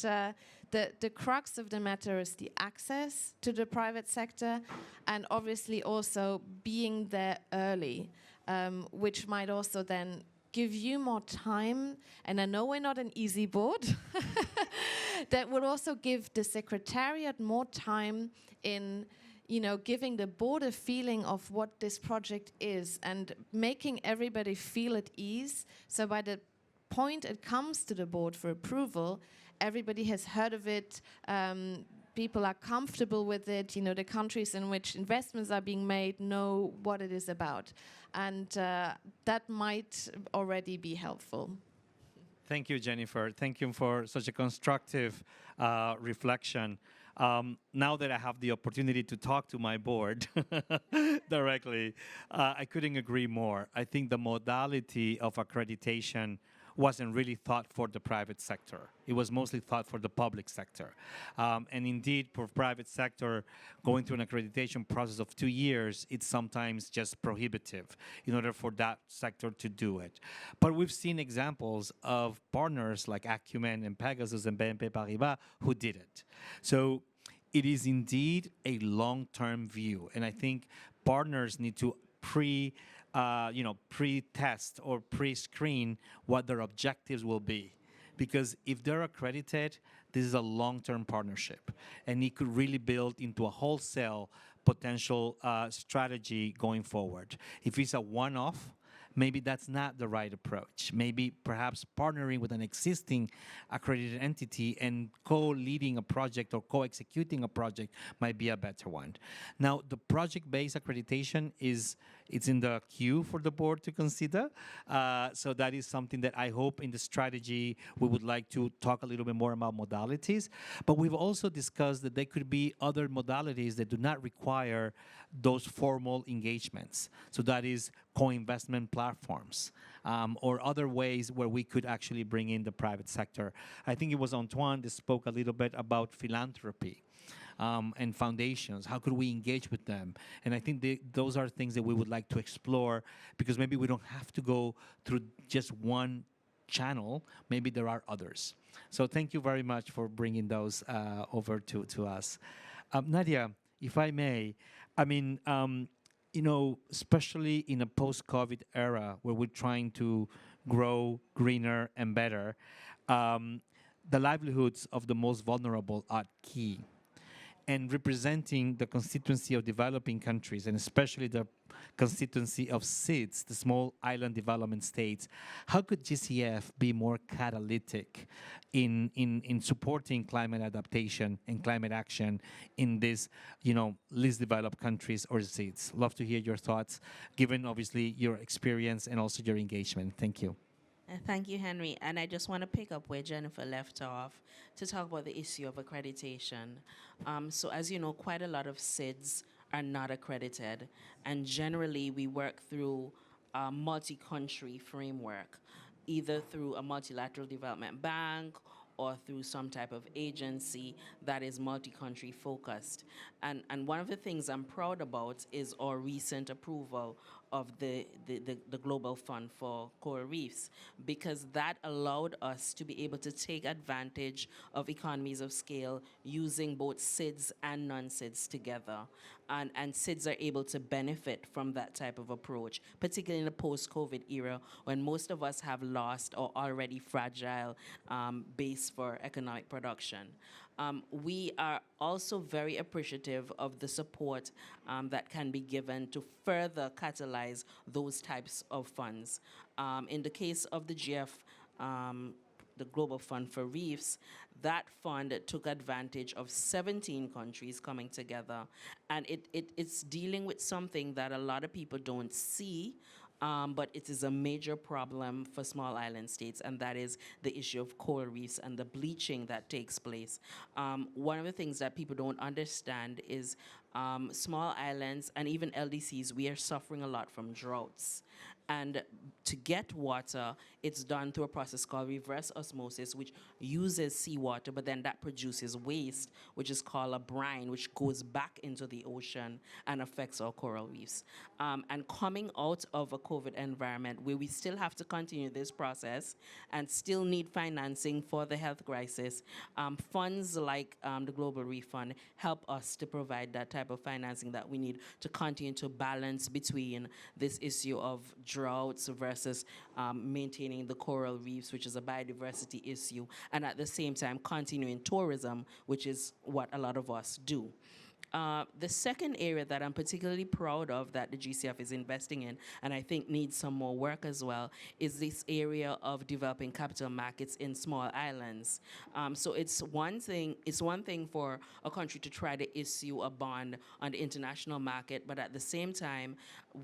the crux of the matter is the access to the private sector, and obviously also being there early, which might also then give you more time, and I know we're not an easy board, that will also give the Secretariat more time in giving the board a feeling of what this project is and making everybody feel at ease. So by the point it comes to the board for approval, everybody has heard of it, people are comfortable with it, the countries in which investments are being made know what it is about. And that might already be helpful. Thank you, Jennifer. Thank you for such a constructive reflection. Now that I have the opportunity to talk to my board directly, I couldn't agree more. I think the modality of accreditation wasn't really thought for the private sector. It was mostly thought for the public sector. And indeed, for private sector, going through an accreditation process of 2 years, it's sometimes just prohibitive in order for that sector to do it. But we've seen examples of partners like Acumen and Pegasus and BNP Paribas who did it. So it is indeed a long-term view. And I think partners need to pre-test or pre-screen what their objectives will be. Because if they're accredited, this is a long-term partnership. And it could really build into a wholesale potential strategy going forward. If it's a one-off, maybe that's not the right approach. Maybe perhaps partnering with an existing accredited entity and co-leading a project or co-executing a project might be a better one. Now, the project-based accreditation it's in the queue for the board to consider. So that is something that I hope in the strategy we would like to talk a little bit more about modalities. But we've also discussed that there could be other modalities that do not require those formal engagements. So that is co-investment platforms or other ways where we could actually bring in the private sector. I think it was Antoine that spoke a little bit about philanthropy. And foundations, how could we engage with them? And I think those are things that we would like to explore, because maybe we don't have to go through just one channel. Maybe there are others. So thank you very much for bringing those over to us. Nadia, if I may, especially in a post-COVID era where we're trying to grow greener and better, the livelihoods of the most vulnerable are key. And representing the constituency of developing countries, and especially the constituency of SIDS, the small island development states, how could GCF be more catalytic in supporting climate adaptation and climate action in these, least developed countries or SIDS? Love to hear your thoughts, given obviously your experience and also your engagement. Thank you. Thank you, Henry. And I just want to pick up where Jennifer left off to talk about the issue of accreditation. So as you know, quite a lot of SIDS are not accredited. And generally, we work through a multi-country framework, either through a multilateral development bank or through some type of agency that is multi-country focused. And one of the things I'm proud about is our recent approval of the Global Fund for Coral Reefs, because that allowed us to be able to take advantage of economies of scale using both SIDS and non-SIDS together. And SIDS are able to benefit from that type of approach, particularly in the post-COVID era when most of us have lost or already fragile base for economic production. We are also very appreciative of the support that can be given to further catalyze those types of funds. In the case of the GF, the Global Fund for Reefs, that fund took advantage of 17 countries coming together. And it's dealing with something that a lot of people don't see, but it is a major problem for small island states, and that is the issue of coral reefs and the bleaching that takes place. One of the things that people don't understand is small islands and even LDCs, we are suffering a lot from droughts. And to get water, it's done through a process called reverse osmosis, which uses seawater, but then that produces waste, which is called a brine, which goes back into the ocean and affects our coral reefs. And coming out of a COVID environment where we still have to continue this process and still need financing for the health crisis, funds like the Global Reef Fund help us to provide that type of financing that we need to continue to balance between this issue of droughts versus maintaining the coral reefs, which is a biodiversity issue, and at the same time continuing tourism, which is what a lot of us do. The second area that I'm particularly proud of that the GCF is investing in, and I think needs some more work as well, is this area of developing capital markets in small islands. So it's one thing for a country to try to issue a bond on the international market, but at the same time,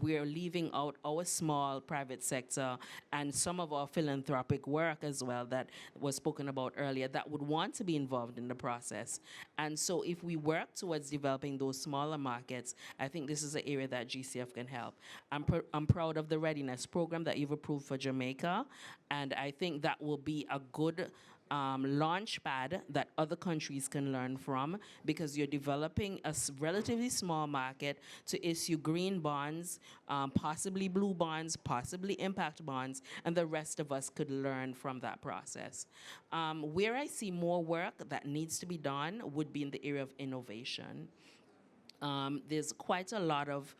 we're leaving out our small private sector and some of our philanthropic work as well that was spoken about earlier that would want to be involved in the process. And so if we work towards developing those smaller markets, I think this is an area that GCF can help. I'm proud of the readiness program that you've approved for Jamaica, and I think that will be a good launch pad that other countries can learn from, because you're developing a relatively small market to issue green bonds, possibly blue bonds, possibly impact bonds, and the rest of us could learn from that process. Where I see more work that needs to be done would be in the area of innovation. There's quite a lot of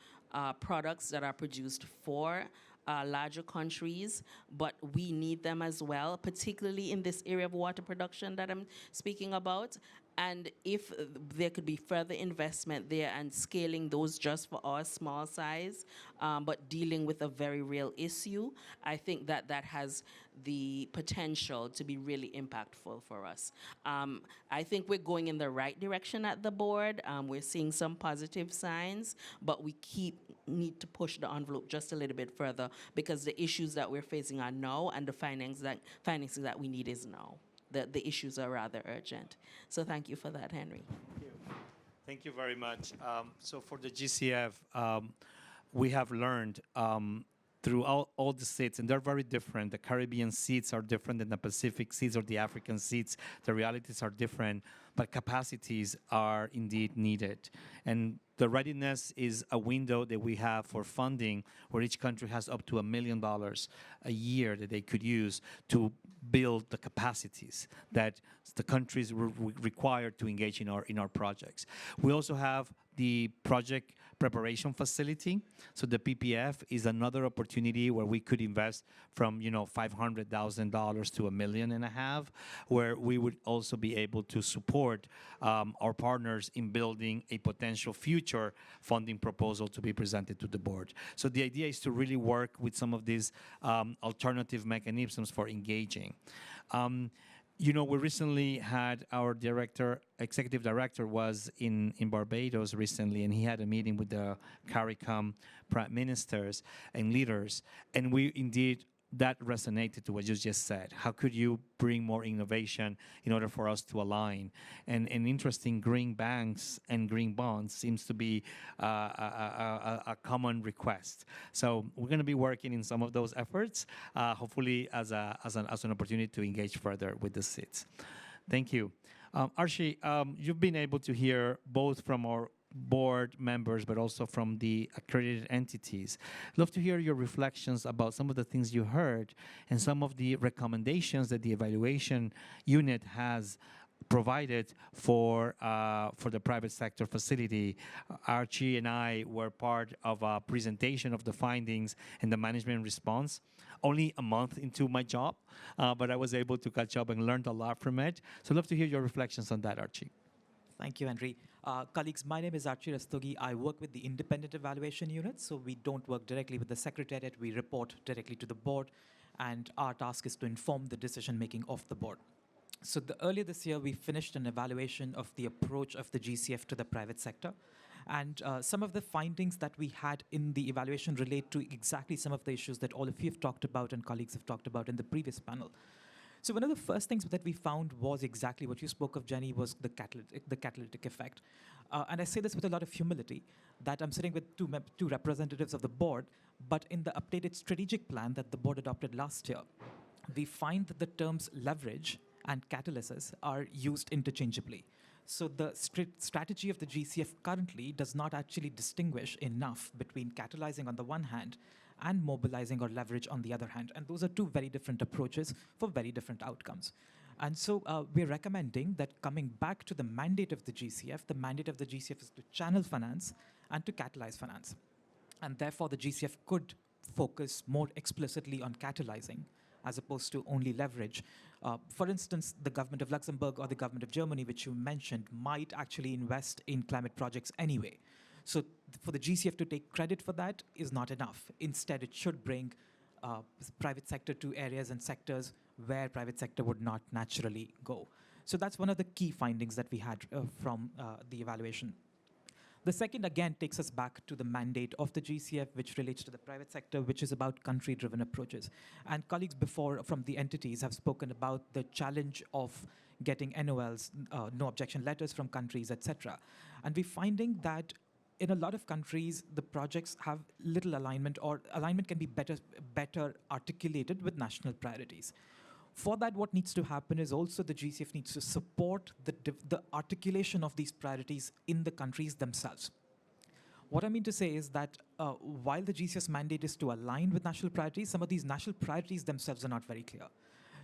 products that are produced for larger countries, but we need them as well, particularly in this area of water production that I'm speaking about. And if there could be further investment there and scaling those just for our small size, but dealing with a very real issue, I think that that has the potential to be really impactful for us. I think we're going in the right direction at the board. We're seeing some positive signs, but we need to push the envelope just a little bit further, because the issues that we're facing are now, and the financing that we need is now. The issues are rather urgent. So thank you for that, Henry. Thank you very much. So for the GCF, we have learned through all the seats, and they're very different. The Caribbean seats are different than the Pacific seats or the African seats. The realities are different, but capacities are indeed needed. And the readiness is a window that we have for funding, where each country has up to $1 million a year that they could use to build the capacities that the countries require to engage in our projects. We also have the project preparation facility. So the PPF is another opportunity where we could invest from $500,000 to $1.5 million, where we would also be able to support our partners in building a potential future funding proposal to be presented to the board. So the idea is to really work with some of these alternative mechanisms for engaging. We recently had our executive director was in Barbados recently, and he had a meeting with the CARICOM prime ministers and leaders, and we indeed, that resonated to what you just said. How could you bring more innovation in order for us to align? And interesting, green banks and green bonds seems to be a common request. So we're going to be working in some of those efforts, hopefully as an opportunity to engage further with the seats. Thank you. Archie, you've been able to hear both from our board members, but also from the accredited entities. Love to hear your reflections about some of the things you heard and some of the recommendations that the evaluation unit has provided for the private sector facility. Archie and I were part of a presentation of the findings and the management response only a month into my job, but I was able to catch up and learned a lot from it. So I'd love to hear your reflections on that, Archie. Thank you, Henry. Colleagues, my name is Archie Rastogi. I work with the Independent Evaluation Unit, so we don't work directly with the Secretariat. We report directly to the board, and our task is to inform the decision-making of the board. So earlier this year, we finished an evaluation of the approach of the GCF to the private sector. And some of the findings that we had in the evaluation relate to exactly some of the issues that all of you have talked about and colleagues have talked about in the previous panel. So one of the first things that we found was exactly what you spoke of, Jenny, was the catalytic effect. And I say this with a lot of humility, that I'm sitting with two representatives of the board, but in the updated strategic plan that the board adopted last year, we find that the terms leverage and catalysis are used interchangeably. So the strategy of the GCF currently does not actually distinguish enough between catalyzing on the one hand and mobilizing or leverage on the other hand. And those are two very different approaches for very different outcomes. And so we're recommending that coming back to the mandate of the GCF is to channel finance and to catalyze finance. And therefore, the GCF could focus more explicitly on catalyzing as opposed to only leverage. For instance, the government of Luxembourg or the government of Germany, which you mentioned, might actually invest in climate projects anyway. So for the GCF to take credit for that is not enough. Instead, it should bring private sector to areas and sectors where private sector would not naturally go. So that's one of the key findings that we had from the evaluation. The second, again, takes us back to the mandate of the GCF, which relates to the private sector, which is about country-driven approaches. And colleagues before from the entities have spoken about the challenge of getting NOLs, no objection letters from countries, etc. And we're finding that in a lot of countries, the projects have little alignment, or alignment can be better articulated with national priorities. For that, what needs to happen is also the GCF needs to support the articulation of these priorities in the countries themselves. What I mean to say is that while the GCF's mandate is to align with national priorities, some of these national priorities themselves are not very clear.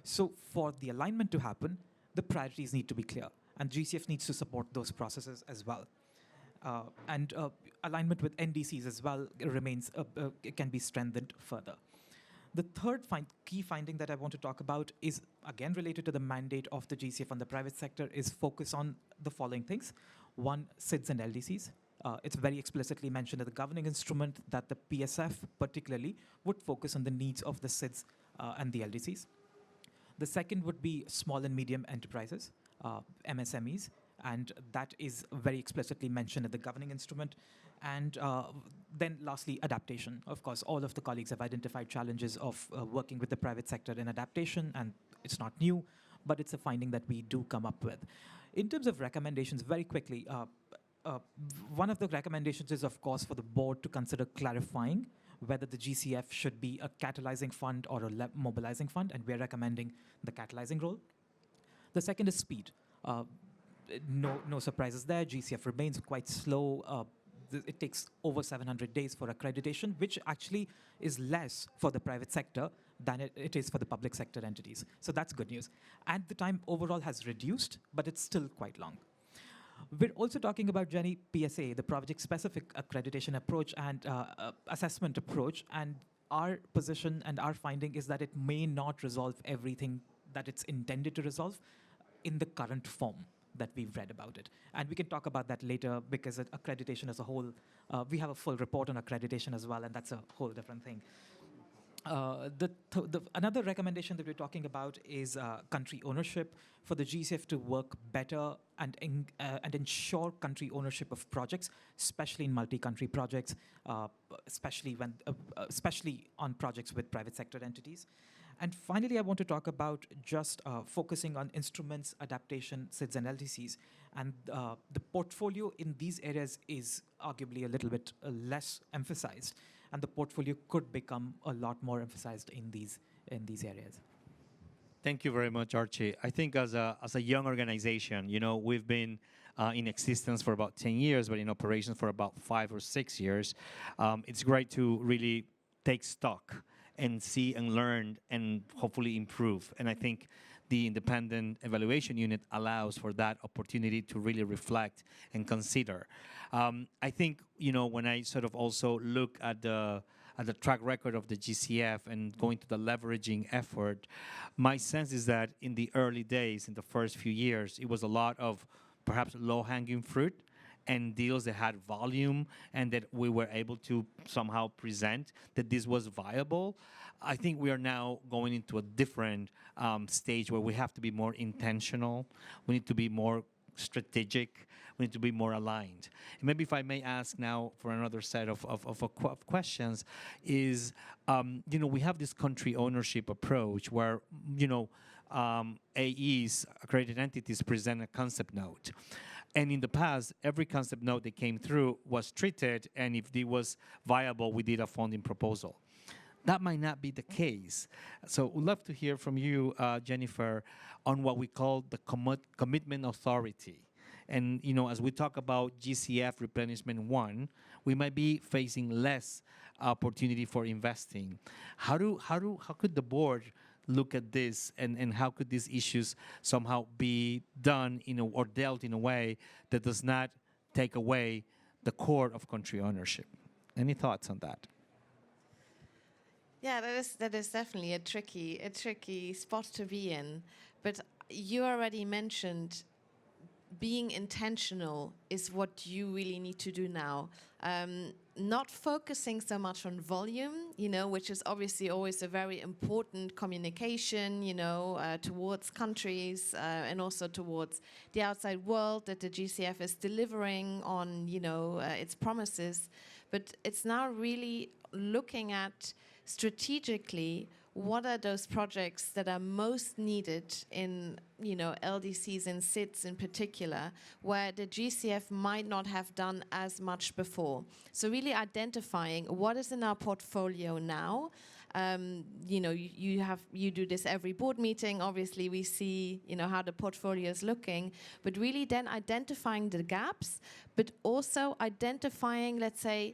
So for the alignment to happen, the priorities need to be clear, and GCF needs to support those processes as well. And alignment with NDCs as well remains, can be strengthened further. The third key finding that I want to talk about is, again, related to the mandate of the GCF on the private sector, is focus on the following things. One, SIDS and LDCs. It's very explicitly mentioned in the governing instrument that the PSF particularly would focus on the needs of the SIDS and the LDCs. The second would be small and medium enterprises, MSMEs, and that is very explicitly mentioned in the governing instrument. And then lastly, adaptation. Of course, all of the colleagues have identified challenges of working with the private sector in adaptation, and it's not new, but it's a finding that we do come up with. In terms of recommendations, very quickly, one of the recommendations is, of course, for the board to consider clarifying whether the GCF should be a catalyzing fund or a mobilizing fund, and we're recommending the catalyzing role. The second is speed. No surprises there. GCF remains quite slow. It takes over 700 days for accreditation, which actually is less for the private sector than it is for the public sector entities. So that's good news. And the time overall has reduced, but it's still quite long. We're also talking about, Jenny, PSA, the project-specific accreditation approach and assessment approach. And our position and our finding is that it may not resolve everything that it's intended to resolve in the current form that we've read about it. And we can talk about that later, because accreditation as a whole, we have a full report on accreditation as well, and that's a whole different thing. Another recommendation that we're talking about is country ownership, for the GCF to work better and ensure country ownership of projects, especially in multi-country projects, especially on projects with private sector entities. And finally, I want to talk about just focusing on instruments, adaptation, SIDS, and LTCs. And the portfolio in these areas is arguably a little bit less emphasized. And the portfolio could become a lot more emphasized in these areas. Thank you very much, Archie. I think as a young organization, we've been in existence for about 10 years, but in operation for about 5 or 6 years. It's great to really take stock and see and learn and hopefully improve. And I think the independent evaluation unit allows for that opportunity to really reflect and consider. I think, when I sort of also look at the track record of the GCF and going to the leveraging effort, my sense is that in the early days, in the first few years, it was a lot of perhaps low-hanging fruit and deals that had volume and that we were able to somehow present that this was viable. I think we are now going into a different stage where we have to be more intentional. We need to be more strategic. We need to be more aligned. And maybe if I may ask now for another set of questions is, we have this country ownership approach where, AEs, accredited entities, present a concept note. And in the past, every concept note that came through was treated, and if it was viable, we did a funding proposal. That might not be the case. So we'd love to hear from you, Jennifer, on what we call the commitment authority. And, as we talk about GCF replenishment 1, we might be facing less opportunity for investing. How could the board look at this, and how could these issues somehow be done or dealt in a way that does not take away the core of country ownership? Any thoughts on that? Yeah, that is definitely a tricky spot to be in. But you already mentioned being intentional is what you really need to do now. Not focusing so much on volume, which is obviously always a very important communication, towards countries and also towards the outside world that the GCF is delivering on, its promises. But it's now really looking at strategically what are those projects that are most needed in, LDCs and SIDS in particular, where the GCF might not have done as much before. So really identifying what is in our portfolio now. You do this every board meeting. Obviously, we see, how the portfolio is looking, but really then identifying the gaps, but also identifying, let's say,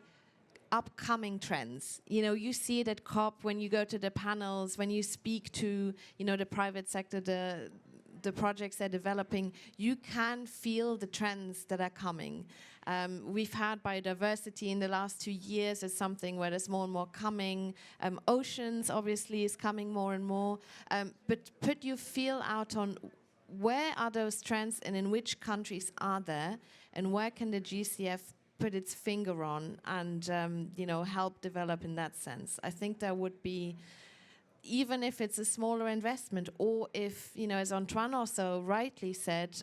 upcoming trends. You see it at COP when you go to the panels, when you speak to, the private sector, the projects they're developing, you can feel the trends that are coming. We've had biodiversity in the last 2 years as something where there's more and more coming. Oceans, obviously, is coming more and more. But put your feel out on where are those trends and in which countries are there, and where can the GCF put its finger on and help develop in that sense. I think there would be, even if it's a smaller investment, or if, as Antoine also rightly said,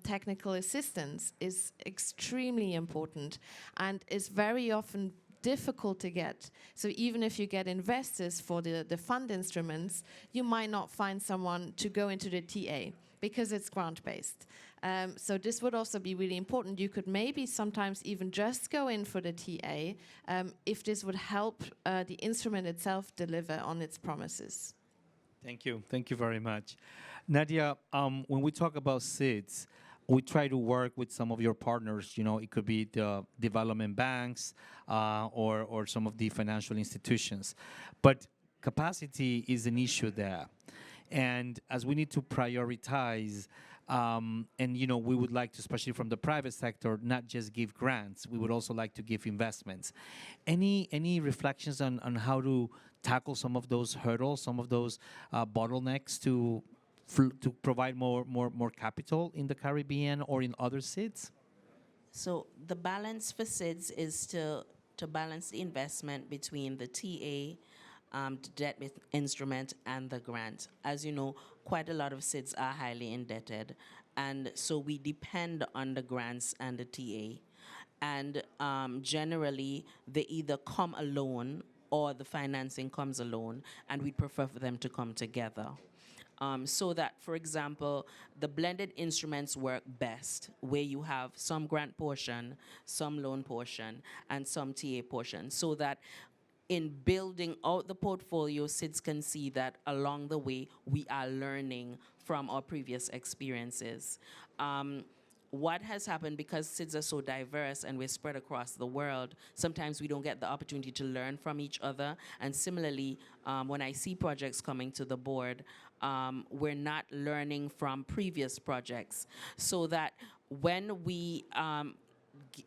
technical assistance is extremely important and is very often difficult to get. So even if you get investors for the fund instruments, you might not find someone to go into the TA because it's grant-based. So this would also be really important. You could maybe sometimes even just go in for the TA if this would help the instrument itself deliver on its promises. Thank you. Thank you very much. Nadia, when we talk about SIDS, we try to work with some of your partners. It could be the development banks or some of the financial institutions. But capacity is an issue there. And as we need to prioritize, we would like to, especially from the private sector, not just give grants. We would also like to give investments. Any reflections on how to tackle some of those hurdles, some of those bottlenecks to provide more capital in the Caribbean or in other SIDS? So the balance for SIDS is to balance the investment between the TA, the debt instrument, and the grant. As you know, quite a lot of SIDS are highly indebted, and so we depend on the grants and the TA. And generally, they either come alone or the financing comes alone, and we prefer for them to come together. So that, for example, the blended instruments work best, where you have some grant portion, some loan portion, and some TA portion, so that in building out the portfolio, SIDS can see that along the way, we are learning from our previous experiences. What has happened, because SIDS are so diverse and we're spread across the world, sometimes we don't get the opportunity to learn from each other. And similarly, when I see projects coming to the board, we're not learning from previous projects. So that when we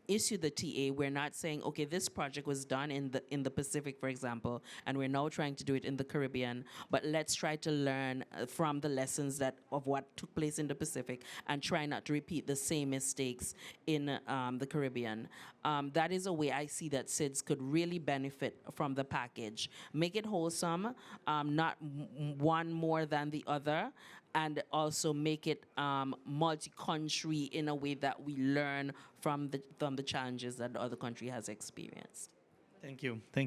issue the TA, we're not saying, okay, this project was done in the Pacific, for example, and we're now trying to do it in the Caribbean, but let's try to learn from the lessons of what took place in the Pacific and try not to repeat the same mistakes in the Caribbean. That is a way I see that SIDS could really benefit from the package. Make it wholesome, not one more than the other, and also make it multi-country in a way that we learn from the challenges that the other country has experienced. Thank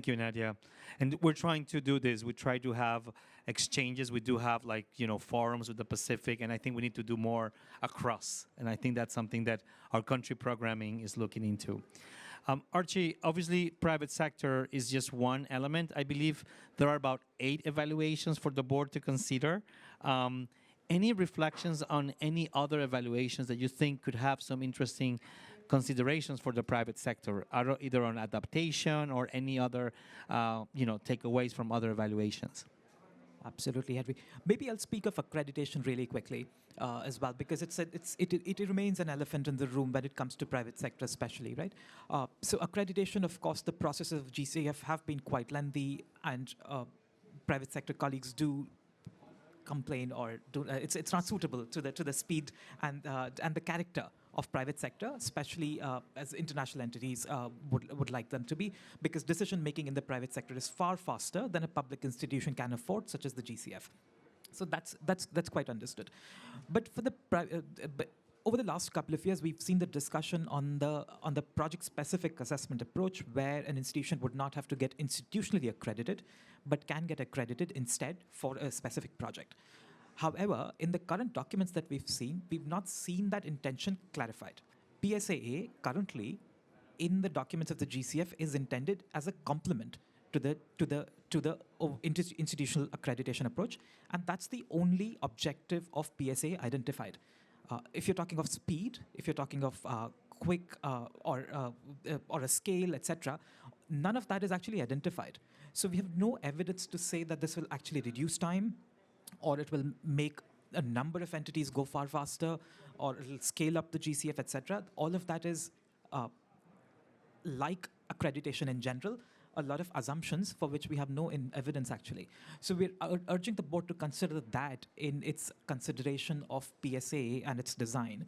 you, Nadia. And we're trying to do this. We try to have exchanges. We do have forums with the Pacific, and I think we need to do more across. And I think that's something that our country programming is looking into. Archie, obviously, private sector is just one element. I believe there are about 8 evaluations for the board to consider. Any reflections on any other evaluations that you think could have some interesting considerations for the private sector, either on adaptation or any other, takeaways from other evaluations? Absolutely, Henry. Maybe I'll speak of accreditation really quickly as well, because it remains an elephant in the room when it comes to private sector especially, right? So accreditation, of course, the processes of GCF have been quite lengthy, and private sector colleagues do complain or do, it's not suitable to the speed and the character of private sector, especially as international entities would like them to be, because decision making in the private sector is far faster than a public institution can afford, such as the GCF. So that's quite understood. But for the but over the last couple of years, we've seen the discussion on the project-specific assessment approach, where an institution would not have to get institutionally accredited, but can get accredited instead for a specific project. However, in the current documents that we've not seen that intention clarified. PSAA currently, in the documents of the GCF, is intended as a complement to the institutional accreditation approach, and that's the only objective of PSA identified. If you're talking of speed, if you're talking of quick or a scale, etc., none of that is actually identified. So we have no evidence to say that this will actually reduce time, or it will make a number of entities go far faster, or it will scale up the GCF, etc. All of that is like accreditation in general, a lot of assumptions for which we have no evidence actually. So we're urging the board to consider that in its consideration of PSA and its design,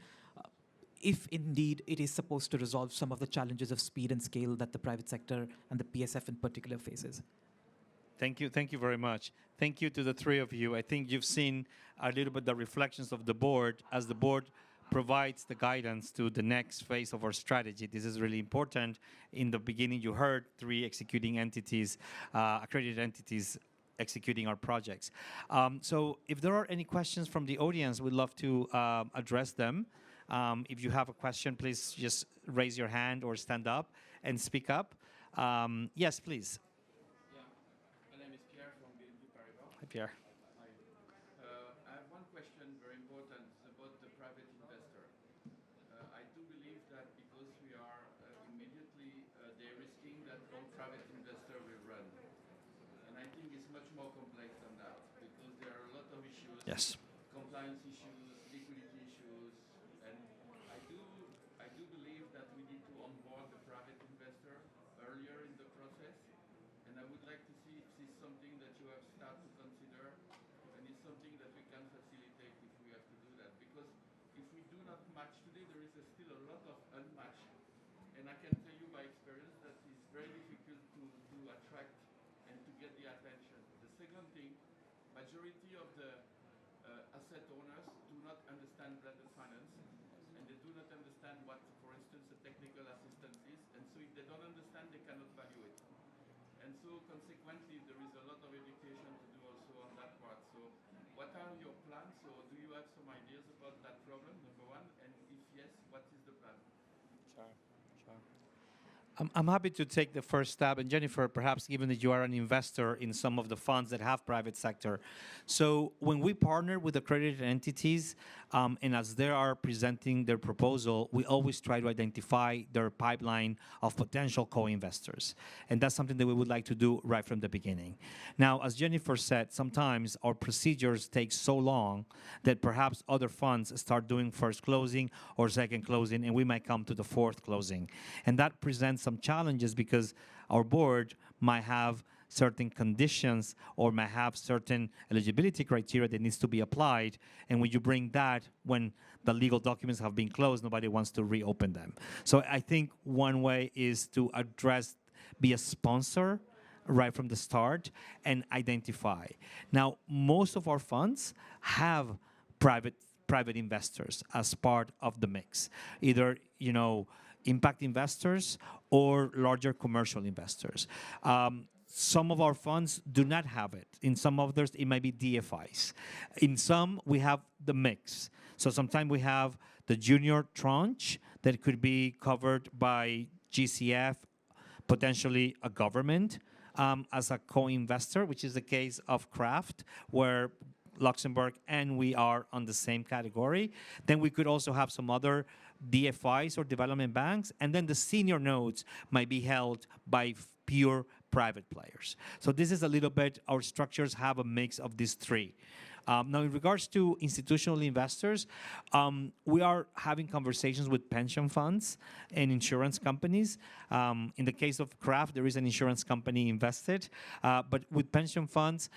if indeed it is supposed to resolve some of the challenges of speed and scale that the private sector and the PSF in particular faces. Thank you very much. Thank you to the three of you. I think you've seen a little bit the reflections of the board as the board provides the guidance to the next phase of our strategy. This is really important. In the beginning, you heard 3 executing entities, accredited entities executing our projects. So if there are any questions from the audience, we'd love to address them. If you have a question, please just raise your hand or stand up and speak up. Yes, please. Yeah, my name is Pierre from BNP Paribas. Hi, Pierre. I have one question, very important, about the private investor. I do believe that because we are immediately de-risking that all private investor will run. And I think it's much more complex than that, because there are a lot of issues. Yes. Compliance issues, liquidity issues, and I do believe that we need to onboard the private investor earlier in the process, and I would like to see if this is something that you have started to consider, and it's something that we can facilitate if we have to do that, because if we do not match today, there is still a lot of unmatched, and I can tell you by experience that it's very difficult to attract and to get the attention. The second thing, majority of the asset owners do not understand blended finance, and they do not understand what, for instance, a technical assistance is, and so if they don't understand, they cannot value it. And so consequently, there is a lot of education to do also on that part. So what are your plans? So do you have some ideas about that problem, number one? And if yes, what is the plan? I'm happy to take the first stab, and Jennifer, perhaps given that you are an investor in some of the funds that have private sector. So when we partner with accredited entities, and as they are presenting their proposal, we always try to identify their pipeline of potential co-investors. And that's something that we would like to do right from the beginning. Now, as Jennifer said, sometimes our procedures take so long that perhaps other funds start doing first closing or second closing, and we might come to the fourth closing. And that presents some challenges because our board might have certain conditions or might have certain eligibility criteria that needs to be applied. And when you bring that, when the legal documents have been closed, nobody wants to reopen them. So I think one way is to address, be a sponsor right from the start and identify. Now, most of our funds have private investors as part of the mix. Either, impact investors or larger commercial investors. Some of our funds do not have it. In some others, it might be DFIs. In some, we have the mix. So sometimes we have the junior tranche that could be covered by GCF, potentially a government, as a co-investor, which is the case of Kraft, where Luxembourg and we are on the same category. Then we could also have some other DFIs or development banks, and then the senior notes might be held by pure private players. So this is a little bit, our structures have a mix of these three. Now, in regards to institutional investors, we are having conversations with pension funds and insurance companies. In the case of Kraft, there is an insurance company invested, but with pension funds,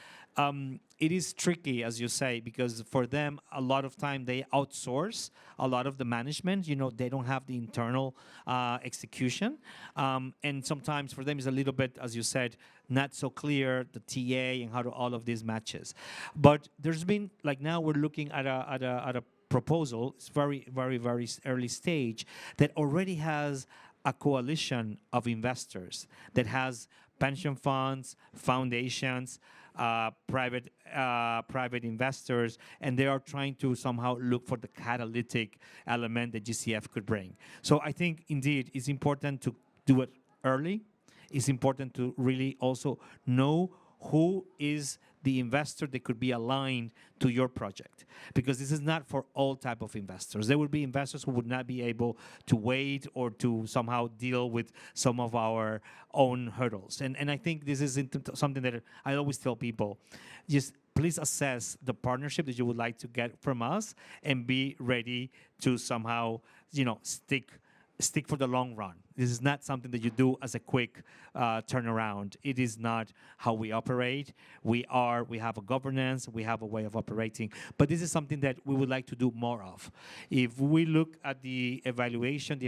it is tricky, as you say, because for them, a lot of time they outsource a lot of the management. You know, they don't have the internal execution. And sometimes for them, it's a little bit, as you said, not so clear, the TA and how do all of these matches. But there's been, like now we're looking at a proposal, it's very early stage, that already has a coalition of investors that has pension funds, foundations, private investors, and they are trying to somehow look for the catalytic element that GCF could bring. So I think indeed it's important to do it early. It's important to really also know who is the investor that could be aligned to your project, because this is not for all type of investors. There will be investors who would not be able to wait or to somehow deal with some of our own hurdles. And I think this is something that I always tell people, just please assess the partnership that you would like to get from us and be ready to somehow, you know, stick for the long run. This is not something that you do as a quick turnaround. It is not how we operate. We have a governance, we have a way of operating, but this is something that we would like to do more of. If we look at the evaluation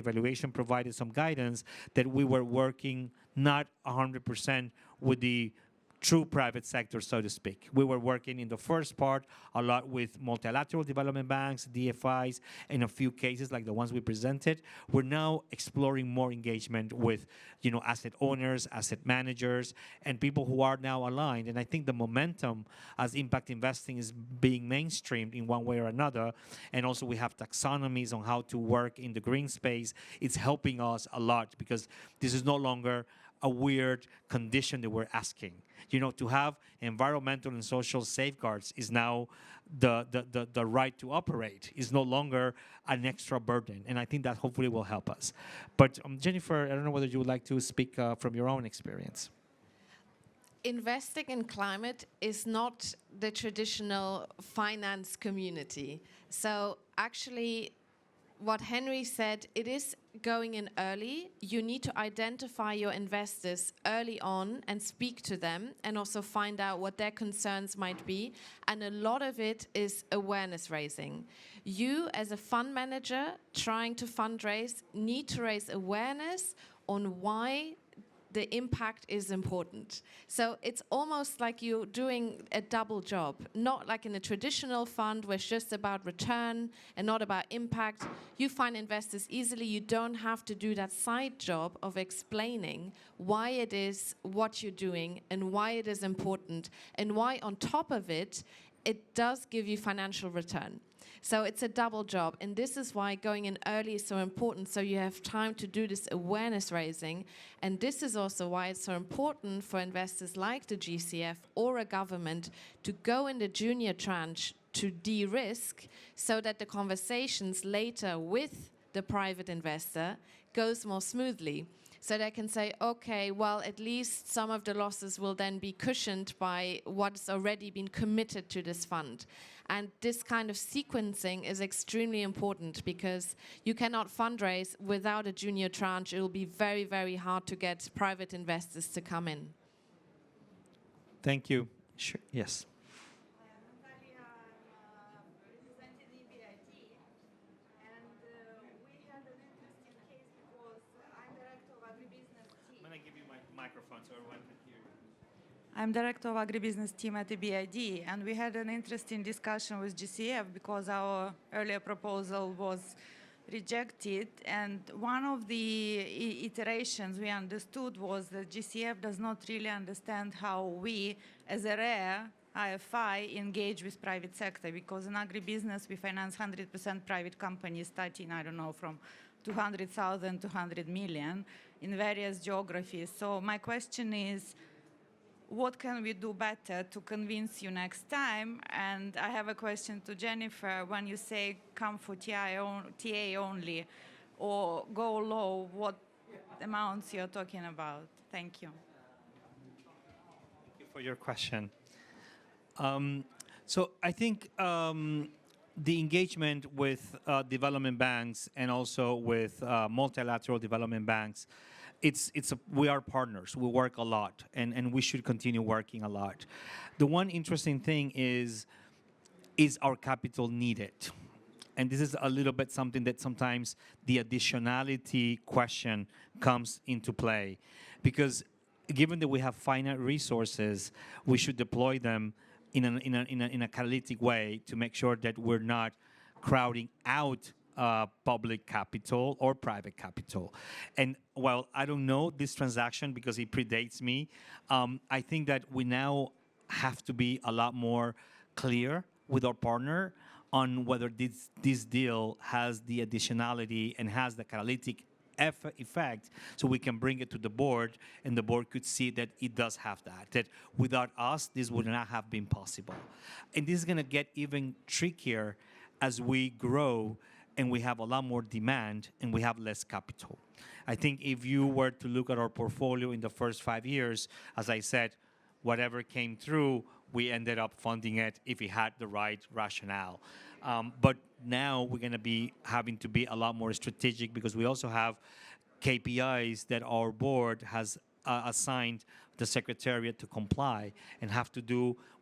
provided some guidance that we were working not 100% with the true private sector, so to speak. We were working in the first part a lot with multilateral development banks, DFIs, in a few cases like the ones we presented. We're now exploring more engagement with, you know, asset owners, asset managers, and people who are now aligned. And I think the momentum as impact investing is being mainstreamed in one way or another. And also we have taxonomies on how to work in the green space. It's helping us a lot because this is no longer a weird condition that we're asking. You know, to have environmental and social safeguards is now the right to operate. Is no longer an extra burden. And I think that hopefully will help us. But Jennifer, I don't know whether you would like to speak from your own experience. Investing in climate is not the traditional finance community. So actually, what Henry said, it is going in early. You need to identify your investors early on and speak to them and also find out what their concerns might be. And a lot of it is awareness raising. You, as a fund manager trying to fundraise, need to raise awareness on why the impact is important. So it's almost like you're doing a double job, not like in a traditional fund where it's just about return and not about impact. You find investors easily. You don't have to do that side job of explaining why it is what you're doing and why it is important and why on top of it, it does give you financial return. So it's a double job, and this is why going in early is so important, so you have time to do this awareness raising. And this is also why it's so important for investors like the GCF or a government to go in the junior tranche to de-risk, so that the conversations later with the private investor goes more smoothly. So they can say, okay, well, at least some of the losses will then be cushioned by what's already been committed to this fund. And this kind of sequencing is extremely important because you cannot fundraise without a junior tranche. It will be very, very hard to get private investors to come in. Thank you. Sure. Yes. I'm director of agribusiness team at the BID, and we had an interesting discussion with GCF because our earlier proposal was rejected. And one of the iterations we understood was that GCF does not really understand how we, as a rare IFI, engage with private sector, because in agribusiness we finance 100% private companies starting, I don't know, from 200,000 to 100 million in various geographies. So my question is, what can we do better to convince you next time? And I have a question to Jennifer. When you say come for TA only or go low, what amounts you're talking about? Thank you. Thank you for your question. So I think the engagement with development banks and also with multilateral development banks, we are partners. We work a lot, and we should continue working a lot. The one interesting thing is our capital needed? And this is a little bit something that sometimes the additionality question comes into play. Because given that we have finite resources, we should deploy them in a catalytic way to make sure that we're not crowding out public capital or private capital. And while I don't know this transaction because it predates me, I think that we now have to be a lot more clear with our partner on whether this deal has the additionality and has the catalytic effect, so we can bring it to the board, and the board could see that it does have that without us, this would not have been possible. And this is going to get even trickier as we grow and we have a lot more demand and we have less capital. I think if you were to look at our portfolio in the first 5 years, as I said, whatever came through, we ended up funding it if it had the right rationale. But now we're going to be having to be a lot more strategic because we also have KPIs that our board has assigned the secretariat to comply and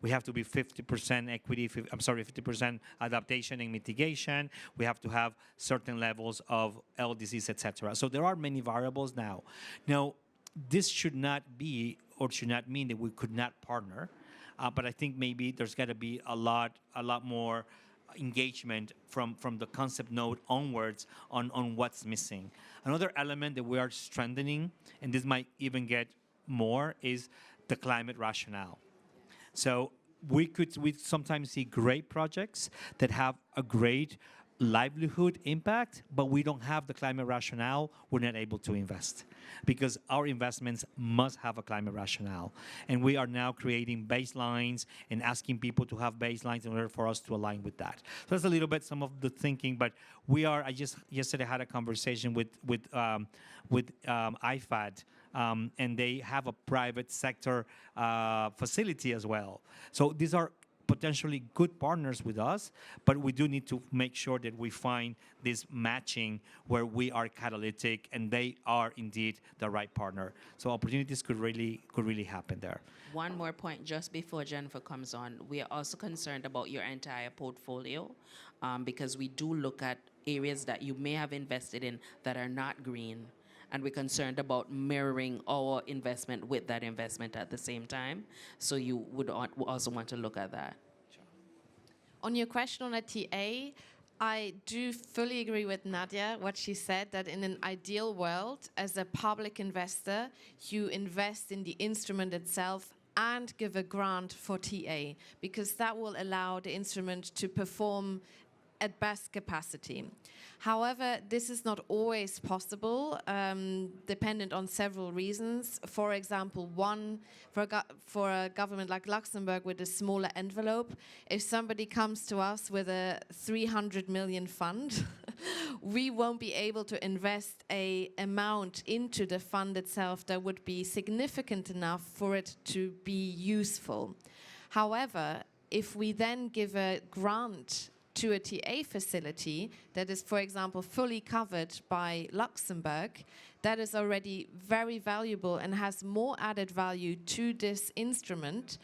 we have to be 50% equity, 50% adaptation and mitigation. We have to have certain levels of LDCs, etc. So there are many variables now. Now, this should not be or should not mean that we could not partner. But I think maybe there's got to be a lot more engagement from the concept node onwards on what's missing. Another element that we are strengthening, and this might even get more, is the climate rationale. So we sometimes see great projects that have a great livelihood impact, but we don't have the climate rationale, we're not able to invest because our investments must have a climate rationale. And we are now creating baselines and asking people to have baselines in order for us to align with that. So that's a little bit some of the thinking, but I just yesterday had a conversation with IFAD, and they have a private sector facility as well. So these are potentially good partners with us, but we do need to make sure that we find this matching where we are catalytic and they are indeed the right partner. So opportunities could really happen there. One more point just before Jennifer comes on. We are also concerned about your entire portfolio because we do look at areas that you may have invested in that are not green. And we're concerned about mirroring our investment with that investment at the same time. So you would also want to look at that. Sure. On your question on a TA, I do fully agree with Nadia, what she said, that in an ideal world, as a public investor, you invest in the instrument itself and give a grant for TA, because that will allow the instrument to perform at best capacity. However, this is not always possible, dependent on several reasons. For example, one, for a government like Luxembourg with a smaller envelope, if somebody comes to us with a 300 million fund, we won't be able to invest an amount into the fund itself that would be significant enough for it to be useful. However, if we then give a grant to a TA facility that is, for example, fully covered by Luxembourg, that is already very valuable and has more added value to this instrument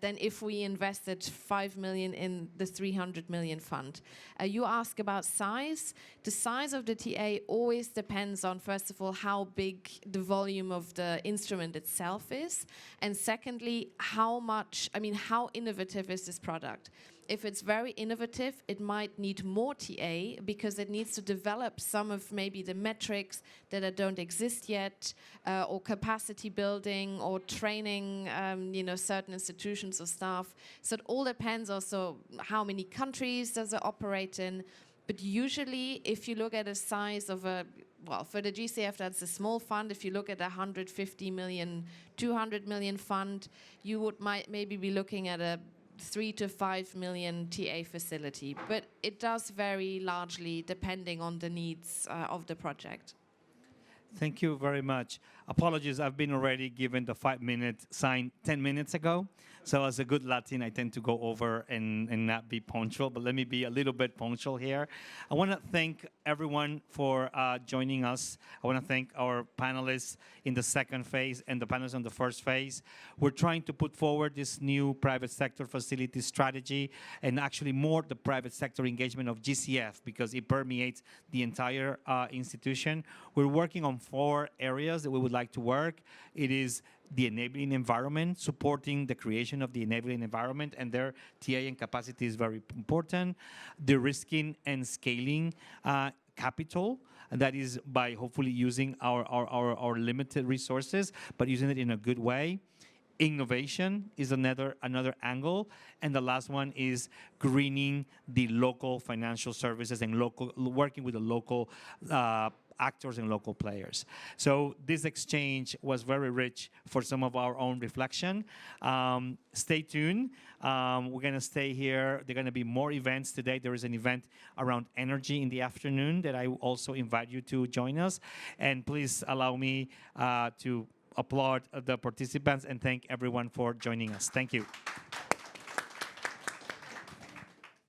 than if we invested 5 million in the 300 million fund. You ask about size. The size of the TA always depends on, first of all, how big the volume of the instrument itself is, and secondly, how innovative is this product. If it's very innovative, it might need more TA because it needs to develop some of maybe the metrics that don't exist yet, or capacity building or training, certain institutions or staff. So it all depends also how many countries does it operate in. But usually, if you look at a size of for the GCF, that's a small fund. If you look at a 150 million, 200 million fund, you might maybe be looking at a 3 to 5 million TA facility, but it does vary largely depending on the needs of the project. Thank you very much. Apologies, I've been already given the 5-minute sign 10 minutes ago. So as a good Latin, I tend to go over and not be punctual, but let me be a little bit punctual here. I want to thank everyone for joining us. I want to thank our panelists in the second phase and the panelists on the first phase. We're trying to put forward this new private sector facility strategy and actually more the private sector engagement of GCF because it permeates the entire institution. We're working on 4 areas that we would like to work. It is the enabling environment, supporting the creation of the enabling environment, and their TA and capacity is very important. De-risking and scaling capital, and that is by hopefully using our limited resources, but using it in a good way. Innovation is another angle, and the last one is greening the local financial services and working with the local actors and local players. So this exchange was very rich for some of our own reflection. Stay tuned. We're going to stay here. There are going to be more events today. There is an event around energy in the afternoon that I also invite you to join us. And please allow me to applaud the participants and thank everyone for joining us. Thank you.